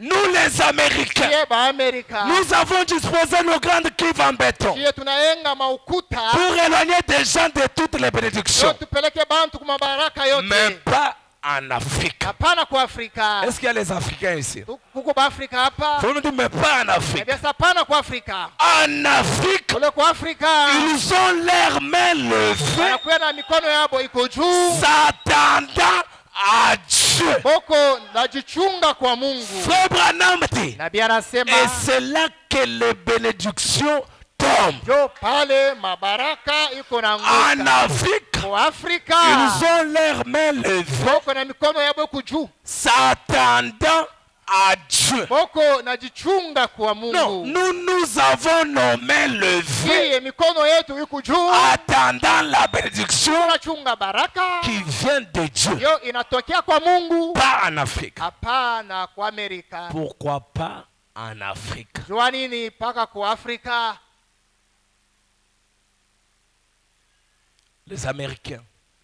nous les Américains, Chie Amerika. nous avons disposé nos grandes cuves en béton Chie tunaenga maukuta. pour éloigner des gens de toutes les bénédictions. Yo tupeleke bantu kumabaraka yote. Mais pas en Afrique. Hapana kwa Afrika. Est-ce qu'il y a les Africains ici? Kuko ba Afrika hapa. Faut nous dire, mais pas en Afrique. Ebia hapana kwa Afrika. En Afrique, Kule kwa Afrika. ils ont leurs mains levées, Wanakuwa na mikono yabo iko juu. s'attendant à Dieu. Boko najichunga kwa Mungu. Frère Branham dit, Nabii anasema et c'est là que les bénédictions tombent. jo pale mabaraka iko na En nguka. Afrique, Kwa Afrika. ils ont leurs mains levées, Boko na mikono yabo iko juu. s'attendant à Dieu. Boko najichunga kwa Mungu. Non, nous avons nos mains levées, Yeye mikono yetu iko juu. attendant la bénédiction Tunachunga baraka. qui vient de Dieu. Yo inatokea kwa Mungu. Pas en Afrique. Hapana kwa Amerika. Pourquoi pas en Afrique? Jua nini paka kwa Afrika? Les Américains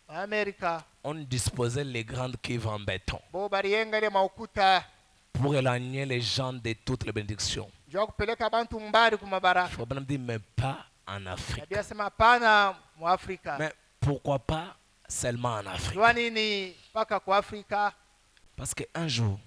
Amerika ont disposé les grandes cuves en béton bo bariyenga ile maukuta pour éloigner les gens de toutes les bénédictions. jua kupeleka bantu mbali kumabaraka. Faut bien dire, mais pas en Afrique. Nabii asema hapana mu Afrika. Mais pourquoi pas seulement en Afrique? Jua nini paka kwa Afrika? Parce qu'un jour,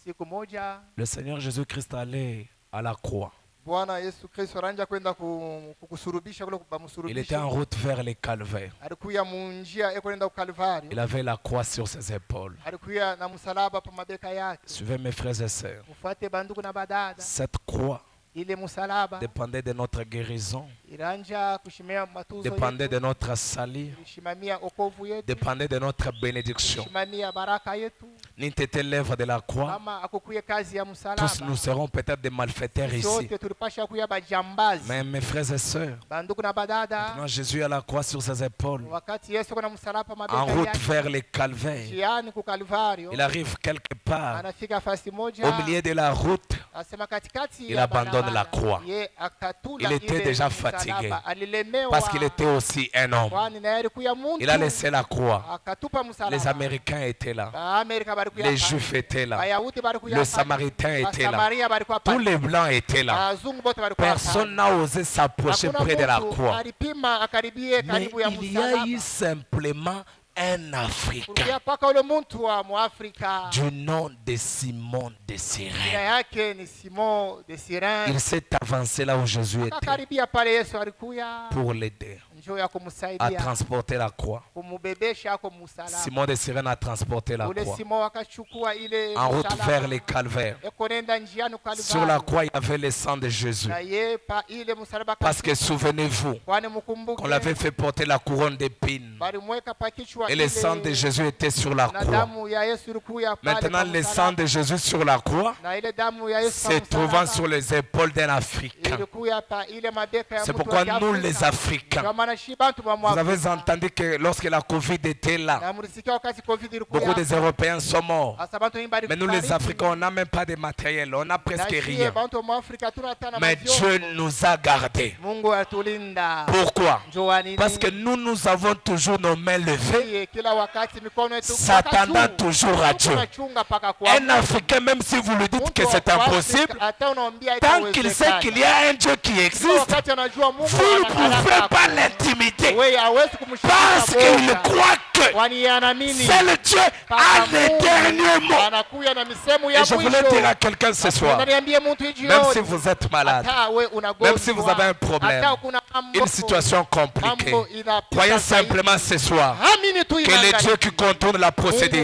Siku moja le Seigneur Jésus-Christ allait à la croix. Bwana Yesu Kristo aranja kwenda kukusurubisha kule Il était bamusurubisha. en route vers le calvaire. Alikuya munjia ekwenda ku Kalvari. Il avait la croix sur ses épaules. Alikuya na msalaba pa mabeka yake. Suivez mes frères et sœurs. Mufuate bandugu na badada. Cette croix Ile msalaba dépendait de notre guérison, iranja kushimia matuzo dépendait yetu. de notre salut, Kushimamia okovu yetu. dépendait de notre bénédiction. Kushimamia baraka yetu. N'eût été l'œuvre de la croix, Kama akukuye kazi ya msalaba. tous nous serons peut-être des malfaiteurs ici. Sote tulipasha kuya bajambazi. Mais mes frères et sœurs, Bandugu na badada. maintenant Jésus a la croix sur ses épaules, Wakati Yesu kuna msalaba en mabeka route yake. vers le calvaire. Jiani ku Kalvario. Il arrive quelque part, Anafika fasi moja. au milieu de la route, Asema katikati il ya abandonne barabara, la croix. ye akatula Il était ile déjà msalaba. fatigué, Alilemewa. parce qu'il était aussi un homme. Kwani naye alikuya muntu. Il a laissé la croix. Akatupa msalaba. Les Américains étaient là, Amerika balikuya les pale. Juifs étaient là, Bayahudi balikuya le pale. Samaritain était là, Basamaria balikuwa tous pale. les Blancs étaient là. Bazungu bote balikuwa Personne n'a osé s'approcher Hakuna près de la mtu croix. alipima akaribie Mais karibu ya il y a eu msalaba. simplement un Africain Kurudia paka ule muntu wa Muafrika. du nom de Simon de Jina Cyrène. yake ni Simon de Cyrène. Il s'est avancé là où Jésus était Akakaribia pale Yesu alikuya. pour l'aider Njoo ya à kumsaidia. transporter la croix. Kumubebesha ako msalaba. Simon de Cyrène a transporté la Ule croix Simon akachukua ile en route msalaba. vers le calvaire. Ekonenda njiani Kalvari. Sur la croix, il y avait le sang de Jésus. Na ye pa ile msalaba Parce que souvenez-vous kwani mkumbuke. qu'on l'avait fait porter la couronne d'épines Balimweka pa kichwa et le ile sang de Jésus était sur la na croix. damu ya Yesu ilikuya pale Maintenant, pa le msalaba. sang de Jésus sur la croix Na ile damu ya Yesu pa se trouvant msalaba. sur les épaules d'un Africain. Ilikuya pa ile mabeka ya C'est mtu pourquoi wa nous, Kiafrika. les Africains, Ndio maana shi bantu ba vous avez Mwafrika. entendu que lorsque la Covid était là, Na mulisikia wakati Covid ilikuya. beaucoup des Européens sont morts. Asa bantu wengi bali Mais nous, les kufariki. Africains, on n'a même pas de matériel, on n'a presque Na shie rien. bantu wa Mwafrika hatuna hata na Mais mavyombo. Dieu nous a gardés. Mungu atulinda. Pourquoi? Njoo nini? Parce que nous avons toujours nos mains levées, Yeye kila wakati mikono yetu s'attendant toujours à Dieu. tunachunga paka kwa Un Africain, même si vous lui dites Mtu que wa c'est impossible, Afrika, hata unaambia tant qu'il sait haitawezekana. qu'il y a un Dieu qui Kila existe, wakati anajua Mungu vous ne ana pouvez baraka pas hapo. l'intimider. Wewe hawezi kumshika Parce qu'il boka. croit que Kwani anaamini seul Dieu a le dernier mot. anakuya na misemo ya Et je voulais dire à mwisho. quelqu'un ce soir, Niambie mtu hiyo même si vous êtes malade, hata wewe unagonjwa, même si vous avez un problème, hata kuna mambo, une situation compliquée, mambo inapita croyez zaidi. simplement ce soir Amini tu que le imani. Dieu qui contourne la procédure,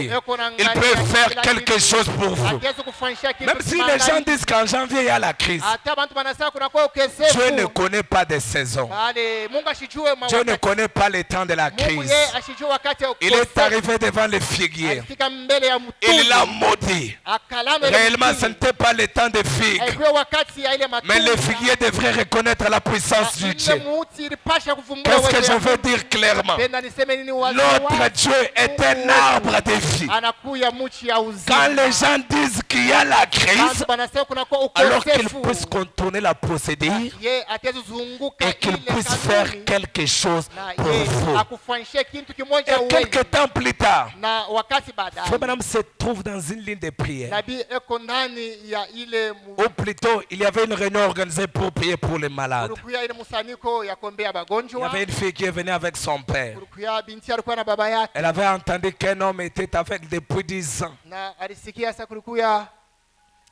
il peut faire quelque chose pour vous. Hawezi kufanyisha kitu Même si les gens disent qu'en janvier il y a la crise, hata bantu wanasema kuna kwa ukesefu. Dieu ne connaît pas de saisons. Bale Mungu ashijue Dieu ne wakati. connaît pas le temps de la Mungu crise. yeye ashijue wakati wa Il est ukosefu. arrivé devant le figuier. Alifika mbele ya Il l'a mtuni. maudit. Akalame ile Réellement, mtini. ce n'était pas le temps de figues. Haikuwa wakati ya ile Mais le matunda. figuier devrait reconnaître la puissance du Ile Dieu. muti ilipasha kuvumbua Qu'est-ce que uwezo je wa veux Mungu. dire clairement? Penda niseme nini wazi Notre wazi. Dieu est un arbre de vie. Anakuya muchi ya Quand uzima. les gens disent qu'il y a la crise, Bantu banasema kuna kwa alors qu'ils ukosefu. puissent contourner la procédure Ye atazunguka et qu'ils ile puissent kanuni. faire quelque chose Na pour ye vous. akufanyishie kitu kimoja Et que Quelques temps plus tard, na wakati Frère baadaye Branham se trouve dans une ligne de prière. nabii eko ndani ya ile Ou plutôt, il y avait une réunion organisée pour prier pour les malades. kulikuya ile msaniko ya kuombea Il y wagonjwa. avait une fille qui est venue avec son père. Kulikuya binti alikuwa na baba yake Elle avait entendu qu'un homme était aveugle depuis 10 ans. na alisikia sasa kulikuya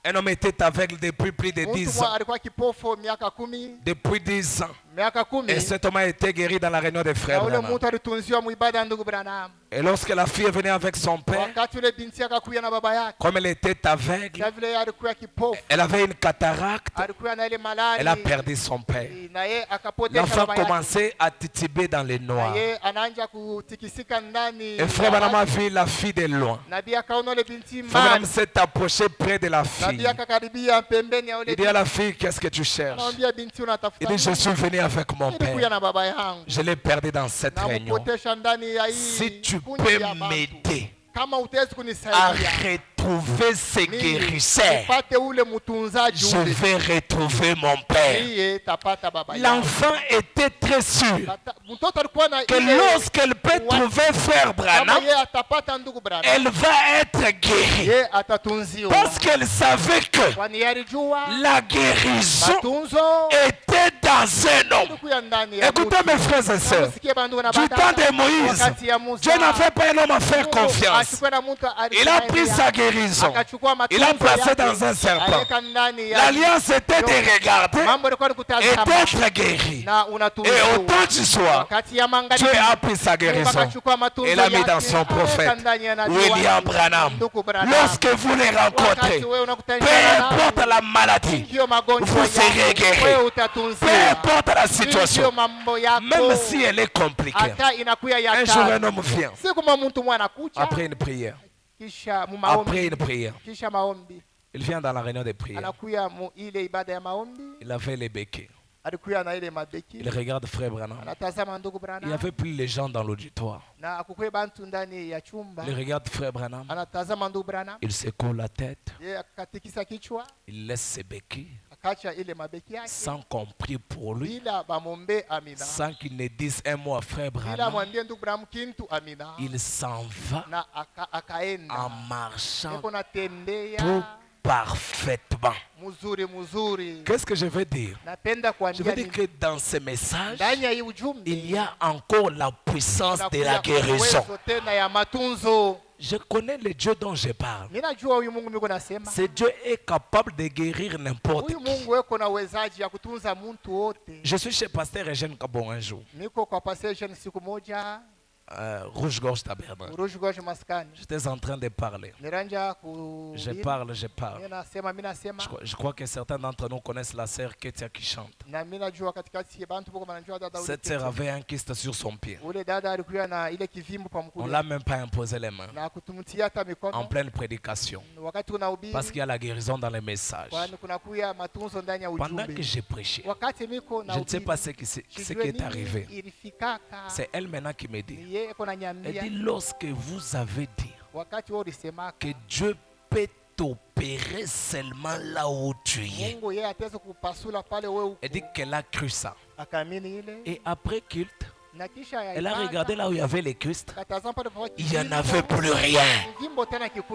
Un homme était aveugle depuis plus de mtu 10 mwa ans. alikuwa kipofu miaka 10 Depuis 10 ans. miaka Et 10 cet homme a été guéri dans la réunion des na frères ule Branham. mtu alitunziwa muibada ya ndugu Branham. Et lorsque la fille est venue avec son père, Wakati ule binti akakuya na baba yake, comme elle était aveugle, na vile alikuwa kipofu, elle avait une cataracte, alikuwa na ile elle a malali, perdu son père. na yeye akapoteza L'enfant baba yake. commençait à titiller dans les Na noirs. yeye anaanza kutikisika ndani. Et frère Branham a vu la fille de loin. Nabii akaona ile binti Frère Branham mbali. s'est approché près de la Nabii fille. akakaribia pembeni ya ule Il dit à la fille, qu'est-ce que tu cherches? anamwambia binti Il unatafuta dit, je nini? suis venu avec mon Nilikuya père. na baba yangu. Je l'ai perdu dans cette réunion. Nampotesha ndani ya hii Si tu kundi peux ya bantu. m'aider Kama utaweza à kunisaidia retrouver ce guérisseur, nipate ule mtunzaji je ule, vais retrouver mon père. niye tapata baba yangu. L'enfant était très sûr Mtoto alikuwa na que ile lorsqu'elle peut trouver frère kama Branham, yeye atapata ndugu Branham, elle va être guérie. yeye atatunziwa. Parce qu'elle savait que Kwani alijua la guérison matunzo était dans un homme. ilikuwa ndani ya Écoutez mes frères et sœurs, Msikie bandugu na du badada. temps de Moïse, Wakati ya Musa, Dieu n'avait pas un homme à faire Mungu confiance. achukue na mtu Il a pris sa guérison. akachukua matunzo Il a placé yake, dans un serpent. aweka ndani ya L'alliance était de regarder mambo yalikuwa ni et kutazama d'être guéri. na Et unatunziwa. au temps du soir, Wakati ya magharibi, Dieu a pris sa Mungu guérison akachukua matunzo et l'a mis yake, dans son aweka prophète, ndani ya nabii William wake, Branham. ndugu Branham. Lorsque vous les rencontrez, Wakati wewe unakutana peu na importe la maladie, hiyo magonjwa vous serez yako, guéri. wewe Peu utatunziwa. importe la Hiyo situation, mambo yako, même si elle est compliquée. hata inakuya ya Un jour, un tatu. homme vient, Si kama mtu mwana kucha après une prière, kisha mu après maombi, une prière, kisha maombi il vient dans la réunion de prière. anakuya mu ile ibada ya maombi, Il avait les béquets. alikuya na ile mabeki, Il regarde frère Branham. anatazama ndugu Il n'y Branham avait plus les gens dans l'auditoire. na akukwe bantu ndani ya chumba, Il regarde frère Branham. anatazama ndugu Branham, Il secoue la tête. yeye akatikisa kichwa, Il laisse ses béquilles akacha ile mabeki yake sans qu'on prie pour lui, bila bamombe amina, sans qu'il ne dise un mot à frère bila Branham. mwambie ndugu Branham kintu amina, Il s'en va na akaenda en marchant eko natembea tout parfaitement. mzuri. Qu'est-ce que je veux dire? Napenda Je kuandika veux dire que dans ce message, ndani ya hii ujumbe il y a encore la puissance de la inakuja guérison. uwezo tena ya matunzo. Je connais le Dieu dont je parle. Mimi najua huyu Mungu miko nasema. Ce Dieu est capable de guérir n'importe Huyu qui. Mungu weko na uwezaji ya kutunza mtu wote. Je suis chez Pasteur Eugène Kabon un jour, Niko kwa passion siku moja Rouge-Gorge Tabernacle. Urushi Gosh maskani. J'étais en train de parler. Niranja ku Je parle. Mimi nasema. Je crois que certains d'entre nous connaissent la sœur Ketia qui chante. Na mimi najua katikati ya bantu boko banajua dada ule. Cette sœur avait un kyste sur son pied. Ule dada alikuwa na ile kivimbo pa On mkuu. ne l'a même pas imposé les mains Na kutumtia hata en mikono. pleine prédication. Wakati unahubiri. Parce qu'il y a la guérison dans les messages. Kwani kuna kuya matunzo ndani ya Pendant ujumbe. que j'ai prêché, Wakati niko na je ne sais pas ce qui est arrivé. C'est elle maintenant qui me dit. Elle dit, lorsque vous avez dit que Dieu peut t'opérer seulement là où tu es. Elle dit qu'elle a cru ça. Et après culte, elle a regardé là où il y avait les Christ. Il n'y en avait plus rien.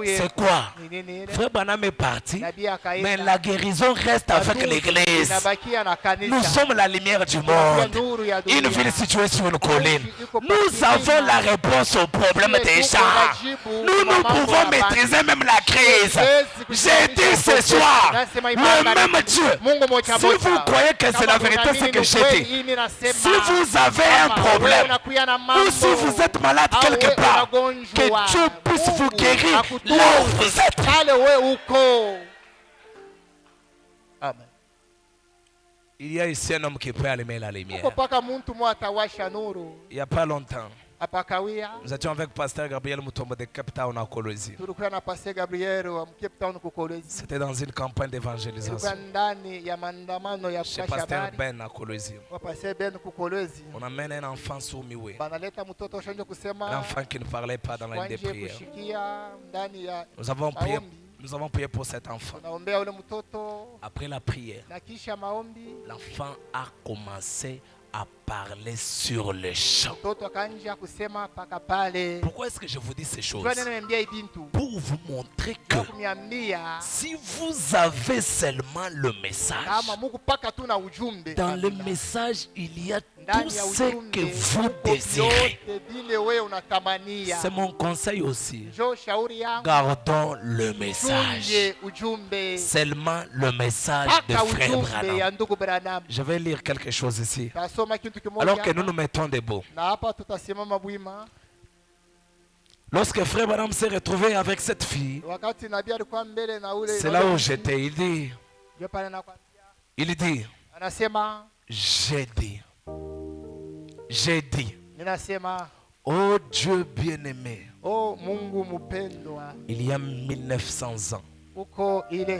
C'est quoi? Frère Branham est parti, mais la guérison reste avec l'église. Nous sommes la lumière du monde. Une ville située sur une colline. Nous avons la réponse au problème des gens. Nous pouvons maîtriser même la crise. J'ai dit ce soir, le même Dieu. Si vous croyez que c'est la vérité, ce que j'ai dit. Si vous avez un problème, ou si vous êtes malade quelque part, que Dieu puisse vous guérir là où vous êtes. Amen. Il y a ici un homme qui peut allumer la lumière. Il n'y a pas longtemps, nous étions avec Pasteur Gabriel Mutombo de Cape Town à Colosie. C'était dans une campagne d'évangélisation. Chez Pasteur Ben à Colosie. On amène un enfant sourd muet. Un enfant qui ne parlait pas dans la ligne de prière. Nous avons prié pour cet enfant. Après la prière, l'enfant a commencé à parler sur le champ. mtoto akaanza kusema paka pale. Pourquoi est-ce que je vous dis ces choses? Jua neno nimemwambia hii bintu Pour vous montrer que kuniambia si vous avez seulement le message, kama Mungu paka tu na ujumbe, dans le message il y a tout ndani ya ce ujumbe que vous uko désirez. vyote vile wewe unatamania. C'est mon conseil aussi. Njoo shauri yangu, Gardons le message. tunje ujumbe, Seulement le message de paka Frère ujumbe Branham. ya ndugu Branham. Je vais lire quelque chose ici. Tasoma kitu kimoja Alors que nous hapa, nous mettons debout. na hapa tutasimama bwima. Lorsque Frère Branham s'est retrouvé avec cette fille, Wakati nabii alikuwa mbele na ule, c'est là où j'étais. ndio pale nakwambia, Il dit, anasema j'ai dit, ninasema, oh Dieu bien-aimé, oh Mungu mpendwa, il y a 1900 ans, uko ile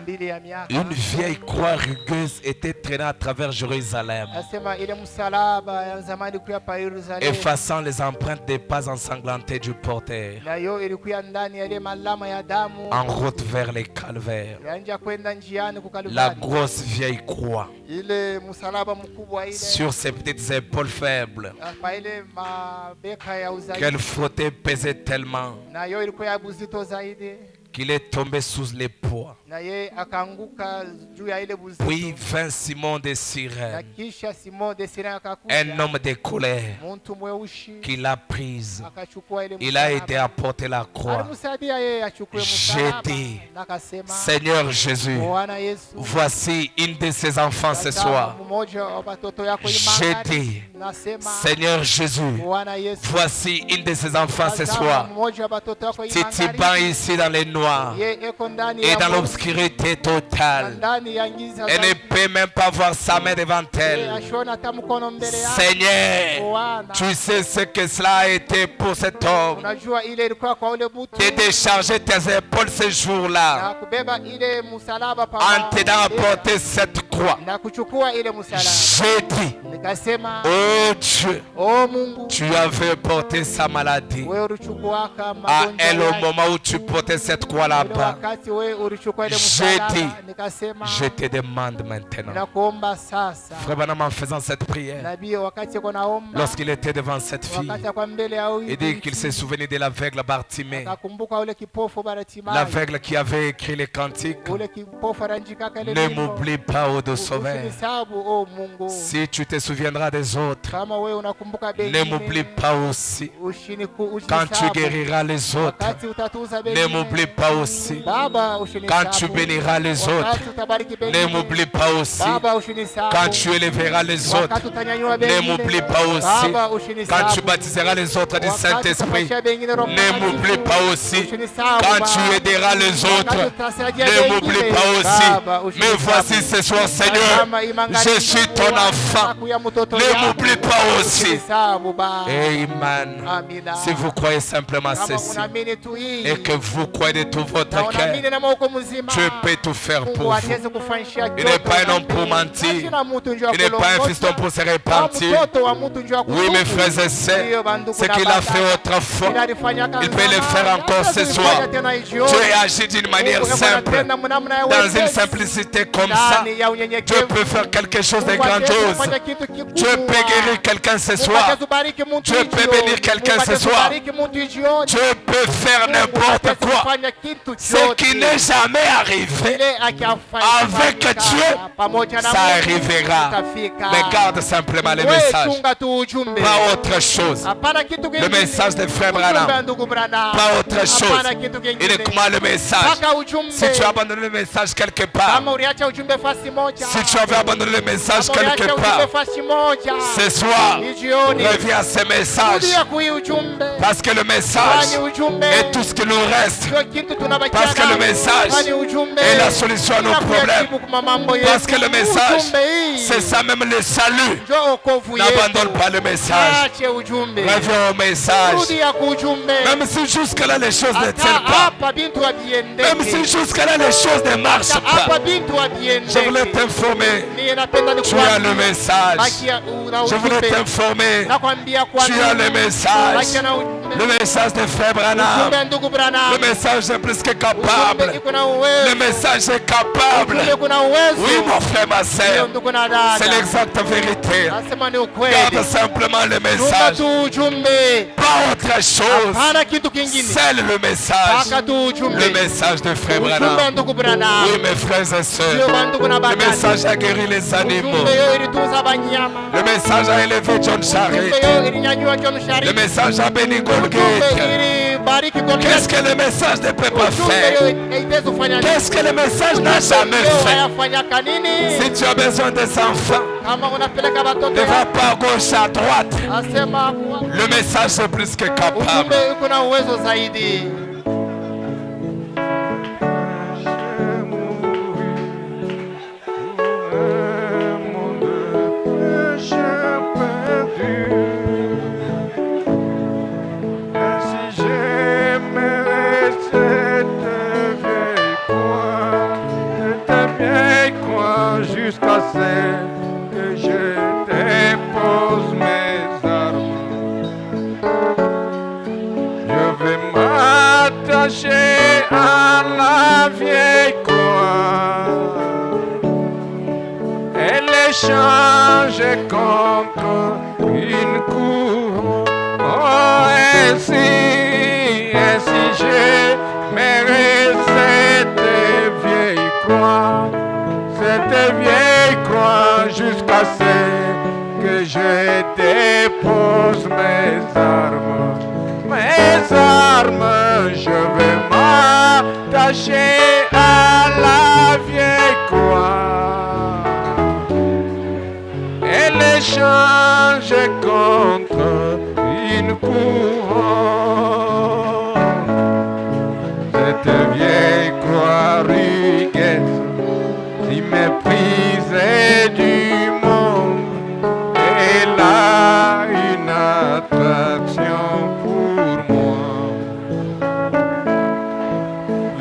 2000 ya miaka, une vieille croix rugueuse était traînée à travers Jérusalem, anasema ile msalaba ya zamani kuya pa Yerusalemu, effaçant les empreintes des pas ensanglantées du porteur, na yo ilikuwa ndani ya ile malama ya damu, en route vers les calvaires. yanja kwenda njiani La kukalibali, grosse vieille croix ile msalaba mkubwa ile sur ses petites épaules faibles pa ile mabeka ya qu'elle uzaidi, frottait pesait tellement na yo ilikuwa ya buzito zaidi, qu'il est tombé sous les poids. na ye akaanguka juu ya ile buzito. Puis vint Simon de Na Cyrène, kisha Simon de Sirene un akakuja, homme de colère, muntu mweushi qui l'a prise. akachukua ile Il a msalaba. aidé à porter la croix. Alimsaidia yeye achukue J'ai msalaba, dit, na akasema, Seigneur Jésus, Bwana Yesu, voici une de ses enfants ce tazama soir. mmoja wa watoto yako J'ai imani. dit, Nasema, Seigneur Jésus, Bwana Yesu, voici une de ses enfants ce tazama soir. mmoja wa watoto yako Titibant imani. ici dans les noirs Ye eko ndani et ya dans Mungu, l'obscurité na totale. ndani ya giza Elle ne zaidi. peut même pas voir sa main devant Ye elle. ashona hata mkono mbele yake. Seigneur, Bwana, tu sais ce que cela a été pour cet homme. unajua ile ilikuwa kwa ule mtu De décharger tes épaules ce na jour-là kubeba ile msalaba en t'aidant à porter cette croix. na kuchukua ile msalaba. J'ai dit, Nikasema, oh Dieu, oh Mungu, tu avais porté sa maladie. wewe ulichukuaka À magonjwa elle, au yake. moment où tu portais cette croix Ile là-bas, wakati wewe ulichukua ile J'ai msalaba, dit, nikasema, je te demande maintenant. nakuomba sasa. Frère Branham, en faisant cette prière, Nabii wakati yuko naomba, lorsqu'il était devant cette fille, wakati kwa mbele ya huyu il dit binti, qu'il s'est souvenu de l'aveugle Bartimée, akakumbuka ule kipofu Bartimayo, l'aveugle qui avait écrit les cantiques. ule kipofu anajikaka ile Ne nyimbo. m'oublie pas, ô de Sauveur. Usinisabu, oh Mungu, Si tu te souviendras des autres, kama wewe unakumbuka ne bengine, m'oublie pas aussi. usinisabu. Quand tu guériras les autres, Wakati utatuza ne bengine, m'oublie pas aussi. Baba, usinisabu. Quand tu béniras les autres, Wakati utabariki ne bengine, m'oublie pas aussi. Baba, usinisabu. Quand tu élèveras les autres, Wakati utanyanyua ne bengine, m'oublie pas aussi. Baba, usinisabu. Quand tu baptiseras les autres du Wakati Saint-Esprit, utapashia bengine Roho ne Mtakatifu, m'oublie pas aussi. usinisabu, Quand Baba. tu aideras les autres, Wakati utasaidia ne bengine, m'oublie pas Baba, aussi. Mais usinisabu. voici ce soir, Seigneur, Tazama imangani je suis ton Bwana, enfant. nakuya mtoto Ne yako. m'oublie pas aussi. Usinisabu, Baba. Amen. Amina. Si vous croyez simplement Kama ceci unaamini tu hii, et que vous croyez de tout na votre cœur, unaamini na moyo mzima, Dieu peut tout faire Mungu pour vous. ataweza kufanyisha Il n'est yote pas un homme unaamini. pour mentir. Hakuna mtu njoo Il n'est pas un kulongosa, fiston pour se kama repentir. mtoto wa mtu njoo Oui, mes kutubu. frères et sœurs, Ndiyo, bandugu ce na qu'il a dada. fait autrefois, Ila alifanya kazi il peut le zamani, faire encore hata ce tulifanya soir. tena hii jioni. Dieu agit d'une manière Mungu simple, anatenda namna ya dans wepesi, une simplicité comme ça. ndani ya Dieu unyenyekevu. peut faire quelque chose de Mungu ataweza grandiose. kufanya kitu kikubwa. Dieu peut guérir quelqu'un ce Mungu soir. atakubariki mtu Dieu hii peut jioni. bénir quelqu'un Mungu ce soir. atakubariki mtu hii jioni. Dieu peut faire Mungu n'importe ataweza quoi. kufanya kitu Ce chote. qui n'est jamais arrivé, Kile akifanya avec Dieu, pamoja na ça Mungu, arrivera. itafika. Mais garde simplement les Wewe messages, chunga tu ujumbe. pas autre chose. Hapana kitu Le kingine. message de Frère Ujumbe wa Branham, ndugu Branham. pas autre chose. Hapana kitu kingine. Uniquement le message. Paka ujumbe. Si tu as abandonné le message quelque part, Kama uliacha ujumbe fasi moja. si tu avais abandonné le message Kama uliacha quelque ujumbe part, fasi moja. ce soir, Ni jioni. reviens à ce message. Rudia kui ujumbe. Parce que le message Kwani ujumbe. est tout ce qui nous reste. Ndio kitu tunabakia Parce que le nacho. message Kwani ujumbe. est la solution à nos Ila problèmes. kuyajibu kwa mambo yetu. Parce que le message, Ujumbe hii. c'est ça même le salut. Ndio wokovu yetu. N'abandonne pas le message. Ache ujumbe. Reviens au message. Rudia ku ujumbe. Même si jusque-là les choses ne Hata tiennent pas. hapa bintu haviendeki. Même si jusque-là les choses ne marchent Hata hapa pas. bintu haviendeki. Je voulais t'informer. Mie napenda Tu as nikuambie. le message. Bakia una Je voulais ujumbe. t'informer. Nakwambia Tu as le message. bakia na Le message de frère Branham. Le message est plus que capable. Le message est capable. Oui, mon frère, ma soeur. C'est l'exacte vérité. Garde simplement le message. Pas autre chose. C'est le message. Le message de frère Branham. Oui, mes frères et sœurs. Le message a guéri les animaux. Le message a élevé John Jarrett. Le message a béni Golgotha. Qu'est-ce que le message ne peut pas faire? Qu'est-ce que le message n'a jamais fait? Si tu as besoin des enfants, ne va pas à gauche, à droite. Le message est plus que capable. Jusqu'à ce que je dépose mes armes, je vais m'attacher à la vieille croix et l'échanger contre une couronne. Oh, ainsi j'aimerais cette vieille croix. Cette vieille croix jusqu'à ce que je dépose mes armes. Mes armes, je vais m'attacher à la vieille croix et l'échanger contre une couronne. Cette vieille croix rugueuse, si méprisée du monde, elle a une attraction pour moi.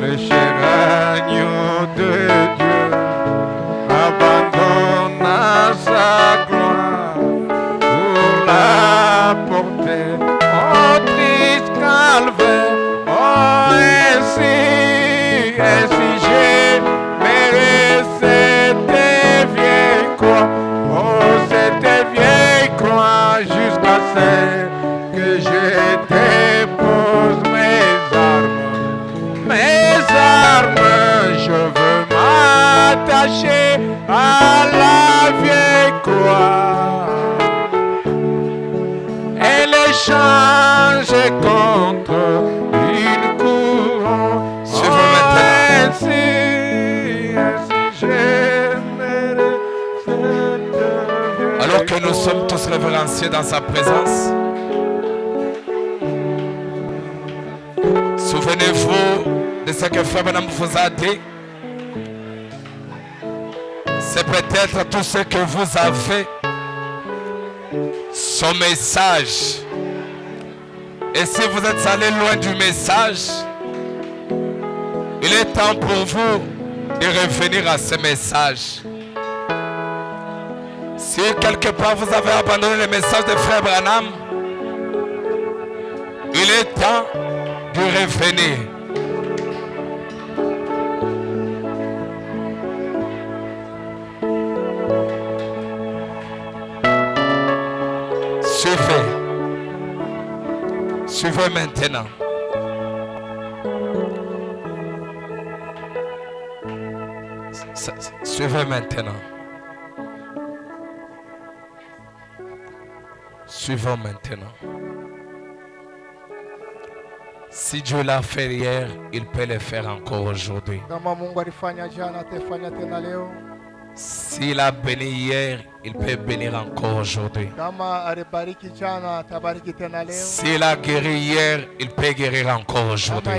Le cher agneau de Dieu abandonne à sa gloire pour la porter au triste calvaire. Oh, ainsi j'ai cette vieille croix, oh cette vieille croix, jusqu'à ce que je dépose mes armes. Mes armes, je veux m'attacher à la vieille croix et l'échanger contre une couronne. Alors que nous sommes tous révérenciés dans sa présence, souvenez-vous de ce que Frère Branham vous a dit. C'est peut-être tout ce que vous avez, son message. Et si vous êtes allé loin du message, il est temps pour vous de revenir à ce message. Si quelque part vous avez abandonné le message de Frère Branham, il est temps de revenir. Suivez maintenant. Suivez maintenant. Suivons maintenant. Si Dieu l'a fait hier, il peut le faire encore aujourd'hui. S'il a béni hier, il peut bénir encore aujourd'hui. S'il a guéri hier, il peut guérir encore aujourd'hui.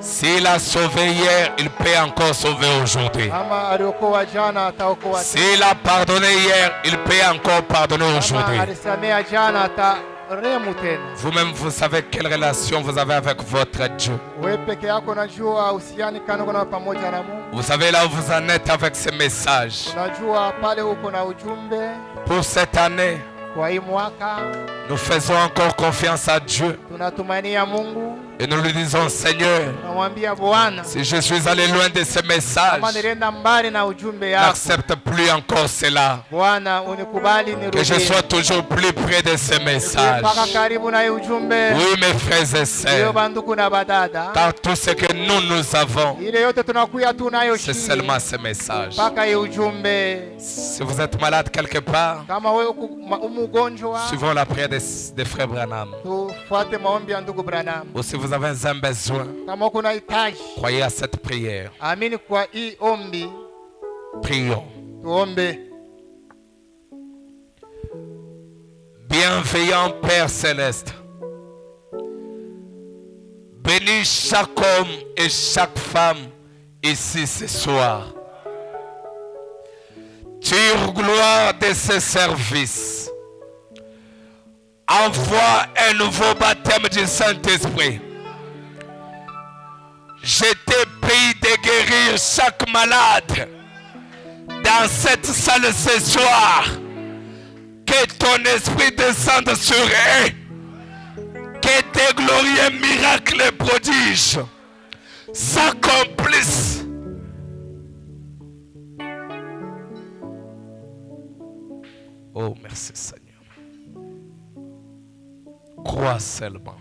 S'il a sauvé hier, il peut encore sauver aujourd'hui. S'il a pardonné hier, il peut encore pardonner aujourd'hui. Vous-même, vous savez quelle relation vous avez avec votre Dieu. Vous savez là où vous en êtes avec ce message. Pour cette année, kwa hii mwaka nous faisons encore confiance à Dieu tunatumania Mungu, et nous lui disons, Seigneur, tunamwambia Bwana, si je suis allé loin de ce message, kama nilienda mbali na ujumbe yako n'accepte plus encore cela. Bwana, unikubali Que je nirudie sois toujours plus près de ce message. mpaka karibu na hii ujumbe. Oui, mes frères et Hiyo sœurs, banduku na badada, car tout ce que nous avons, ile yote tunakuya tunayo c'est shii seulement ce message. mpaka hii ujumbe. Si vous êtes malade quelque part, Kama wewe umugonjwa, suivons la prière des frères Branham. tufuate maombi ya ndugu Branham. Ou si vous avez un besoin, Kama kuna hitaji, croyez à cette prière. amini kwa hii ombi. Prions. Tuombe. Bienveillant Père Céleste, bénis chaque homme et chaque femme ici ce soir. Tire gloire de ce service. Envoie un nouveau baptême du Saint-Esprit. Je te prie de guérir chaque malade dans cette salle ce soir. Que ton esprit descende sur eux. Que tes glorieux miracles et prodiges s'accomplissent. Oh, merci Seigneur. Crois seulement.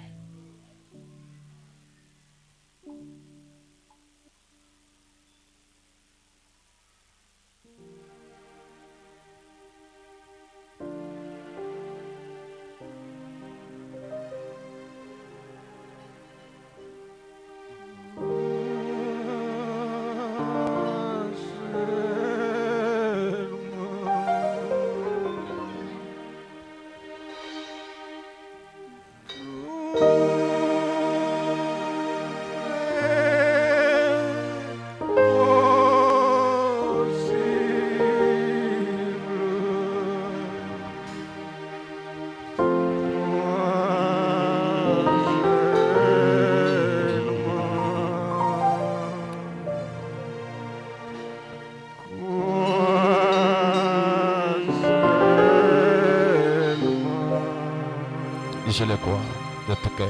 Je le crois de tout cœur.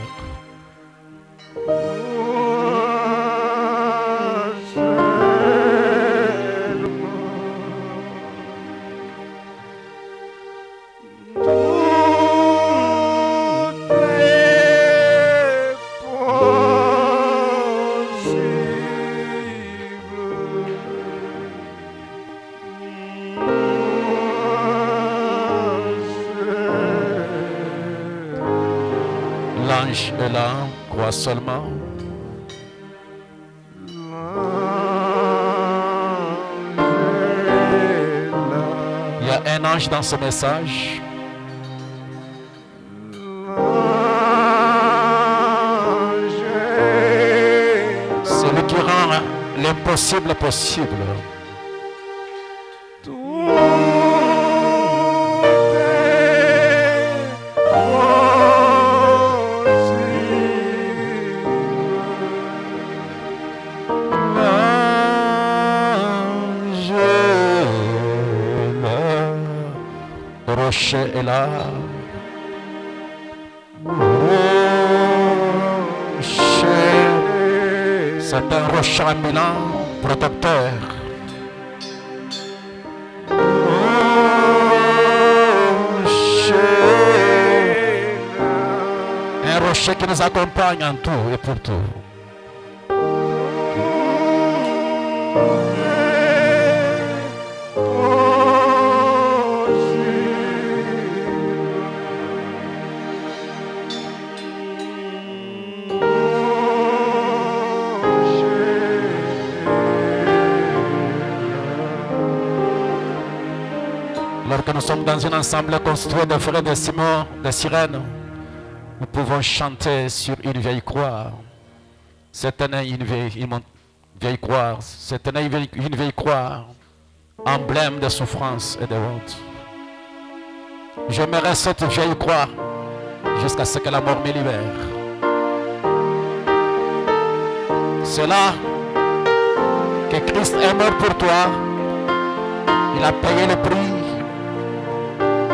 L'ange est là, crois seulement. Il y a un ange dans ce message. Celui qui rend l'impossible possible. Rocher est là. Rocher, c'est un rocher ambulant, protecteur. Rocher, un rocher qui nous accompagne en tout et pour tout. Alors que nous sommes dans un ensemble construit de frères de Simon, de sirènes, nous pouvons chanter sur une vieille croix. C'était une vieille croix, c'était une vieille croix, emblème de souffrance et de honte. J'aimerais cette vieille croix jusqu'à ce que la mort me libère. C'est là que Christ est mort pour toi. Il a payé le prix.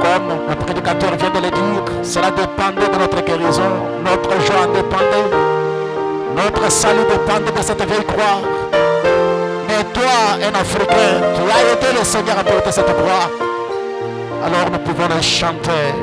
Comme le prédicateur vient de le dire, cela dépendait de notre guérison, notre joie en dépendait, notre salut dépendait de cette vieille croix. Mais toi, un Africain, tu as aidé le Seigneur à porter cette croix. Alors nous pouvons le chanter.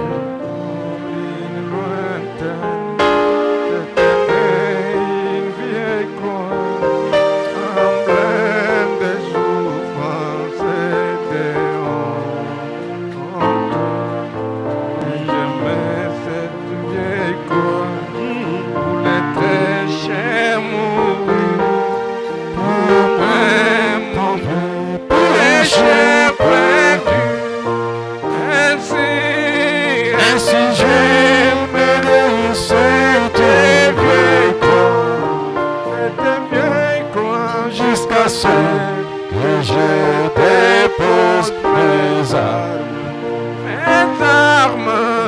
Que je dépose mes armes,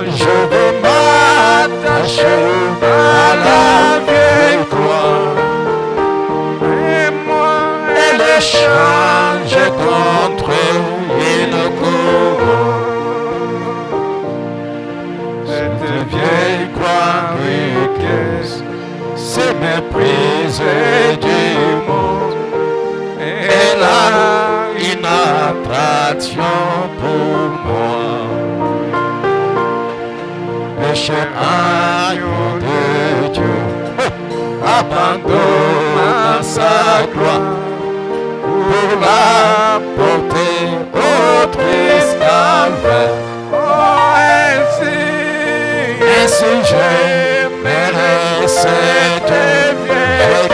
je vais m'attacher à la vieille croix, et moi elle échange contre une couronne. Cette vieille croix ricaine se méprise du monde. Elle a une attraction pour moi. Le cher agneau de Dieu abandonne sa gloire pour la porter au triste calvaire. Oh, ainsi j'aimerais cette vieille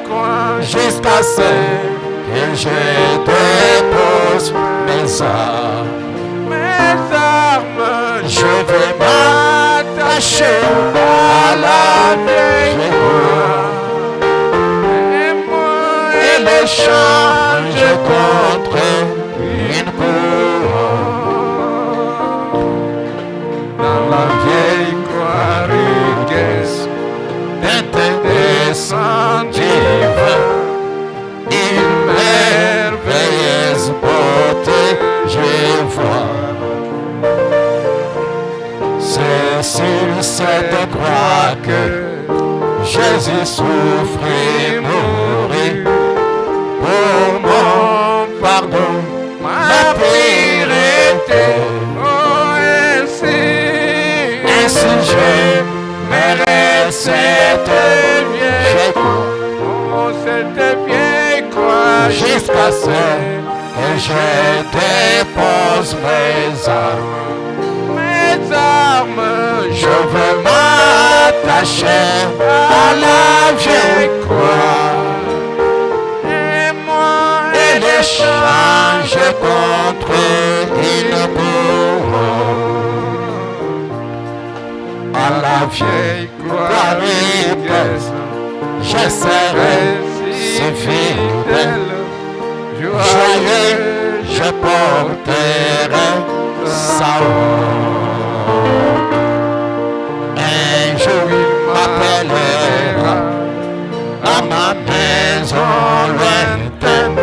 croix. Jusqu'à ce que je dépose mes armes, je vais m'attacher à la vieille croix, et moi elle échange contre une couronne. Dans la vieille croix ricaine descendue, une merveilleuse beauté je vois. C'est sur cette croix que Jésus souffre et mourit pour mon pardon, ma pureté. Oh, ainsi j'aimerais cette vieille croix. Cette vieille croix jusqu'à ce que je dépose mes armes, je veux m'attacher à la vieille croix, et moi elle échange contre une couronne. À la vieille croix ricaine, je serai si fidèle, joyeux, je porterai sa honte. Un jour il m'appellera à ma maison lointaine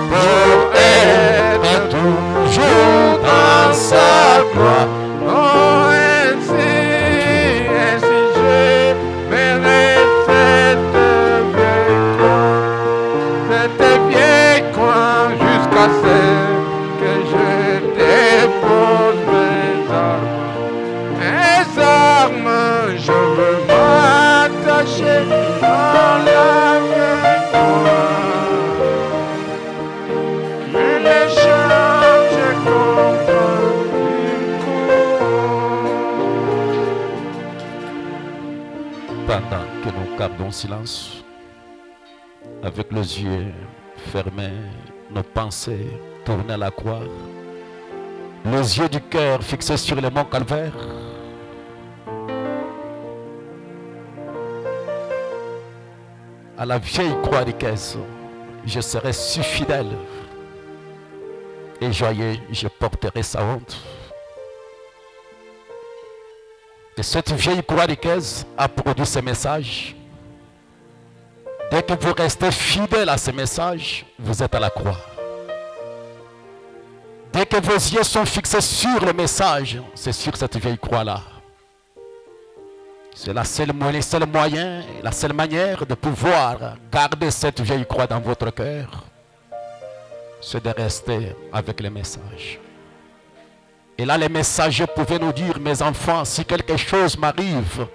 pour être toujours dans sa gloire. Pendant que nous gardons silence, avec les yeux fermés, nos pensées tournées à la croix, les yeux du cœur fixés sur le mont Calvaire, à la vieille croix ricaine, je serai si fidèle et joyeux, je porterai sa honte. Et cette vieille croix ricaine a produit ce message. Dès que vous restez fidèle à ce message, vous êtes à la croix. Dès que vos yeux sont fixés sur le message, c'est sur cette vieille croix-là. C'est le seul moyen, la seule manière de pouvoir garder cette vieille croix dans votre cœur. C'est de rester avec les messages. Et là, les messagers pouvaient nous dire, mes enfants, si quelque chose m'arrive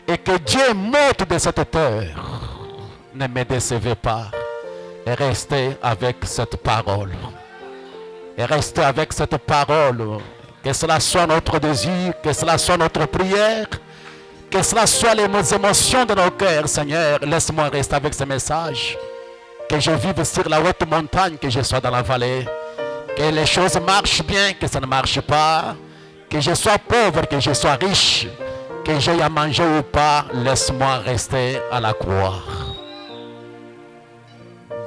et que Dieu monte de cette terre, ne me décevez pas. Et restez avec cette parole. Et restez avec cette parole. Que cela soit notre désir, que cela soit notre prière, que cela soit les émotions de nos cœurs, Seigneur. Laisse-moi rester avec ce message. Que je vive sur la haute montagne, que je sois dans la vallée. Que les choses marchent bien, que ça ne marche pas. Que je sois pauvre, que je sois riche. Que j'aille à manger ou pas, laisse-moi rester à la croix.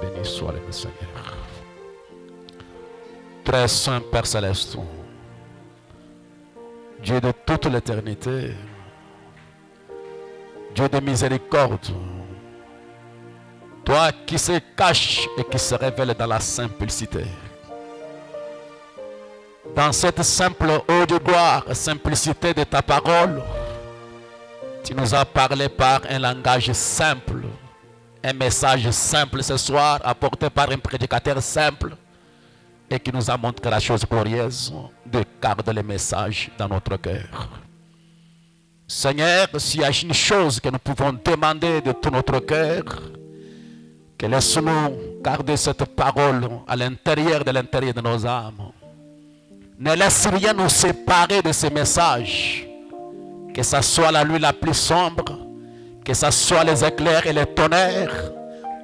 Béni soit le Seigneur. Très saint Père Céleste, Dieu de toute l'éternité, Dieu de miséricorde, toi qui se caches et qui se révèle dans la simplicité. Dans cette simple eau de gloire, simplicité de ta parole, tu nous as parlé par un langage simple, un message simple ce soir, apporté par un prédicateur simple, et qui nous a montré la chose glorieuse de garder le message dans notre cœur. Seigneur, s'il y a une chose que nous pouvons demander de tout notre cœur, que laisse-nous garder cette parole à l'intérieur de nos âmes. Ne laisse rien nous séparer de ces messages, que ce soit la nuit la plus sombre, que ce soit les éclairs et les tonnerres.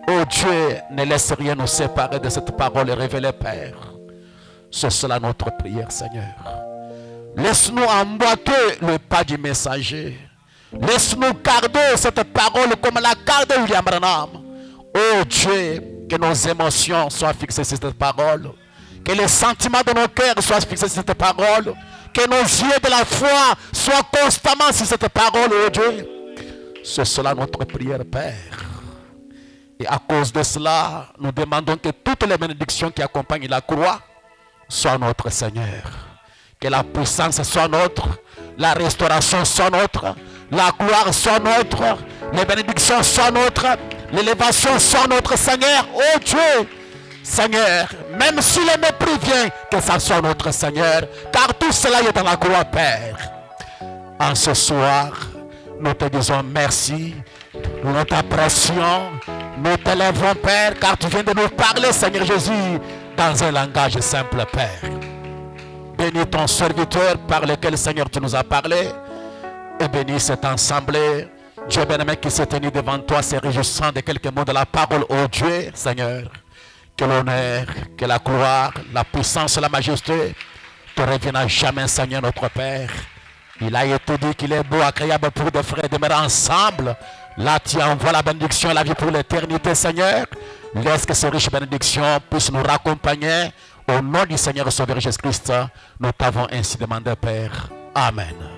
Oh Dieu, ne laisse rien nous séparer de cette parole révélée, Père. C'est cela notre prière, Seigneur. Laisse-nous emboîter le pas du messager. Laisse-nous garder cette parole comme la garde William Branham. Oh Dieu, que nos émotions soient fixées sur cette parole. Que les sentiments de nos cœurs soient fixés sur cette parole. Que nos yeux de la foi soient constamment sur cette parole, oh Dieu. C'est cela notre prière, Père. Et à cause de cela, nous demandons que toutes les bénédictions qui accompagnent la croix soient notre, Seigneur. Que la puissance soit notre, la restauration soit notre, la gloire soit notre, les bénédictions soient notre, l'élévation soit notre, Seigneur. Oh Dieu, Seigneur, même si le mépris vient, que ça soit notre, Seigneur, car tout cela est dans la croix, Père. En ce soir, nous te disons merci, nous t'apprécions, nous t'élèvons, Père, car tu viens de nous parler, Seigneur Jésus, dans un langage simple, Père. Bénis ton serviteur par lequel, Seigneur, tu nous as parlé, et bénis cette assemblée. Dieu bien-aimé qui s'est tenu devant toi, se réjouissant de quelques mots de la parole, oh Dieu, Seigneur. Que l'honneur, que la gloire, la puissance, la majesté te reviennent à jamais, Seigneur, notre Père. Il a été dit qu'il est beau, agréable pour des frères demeurer ensemble. Là, tu envoies la bénédiction et la vie pour l'éternité, Seigneur. Laisse que ces riches bénédictions puissent nous raccompagner. Au nom du Seigneur Sauveur Jésus-Christ, nous t'avons ainsi demandé, Père. Amen.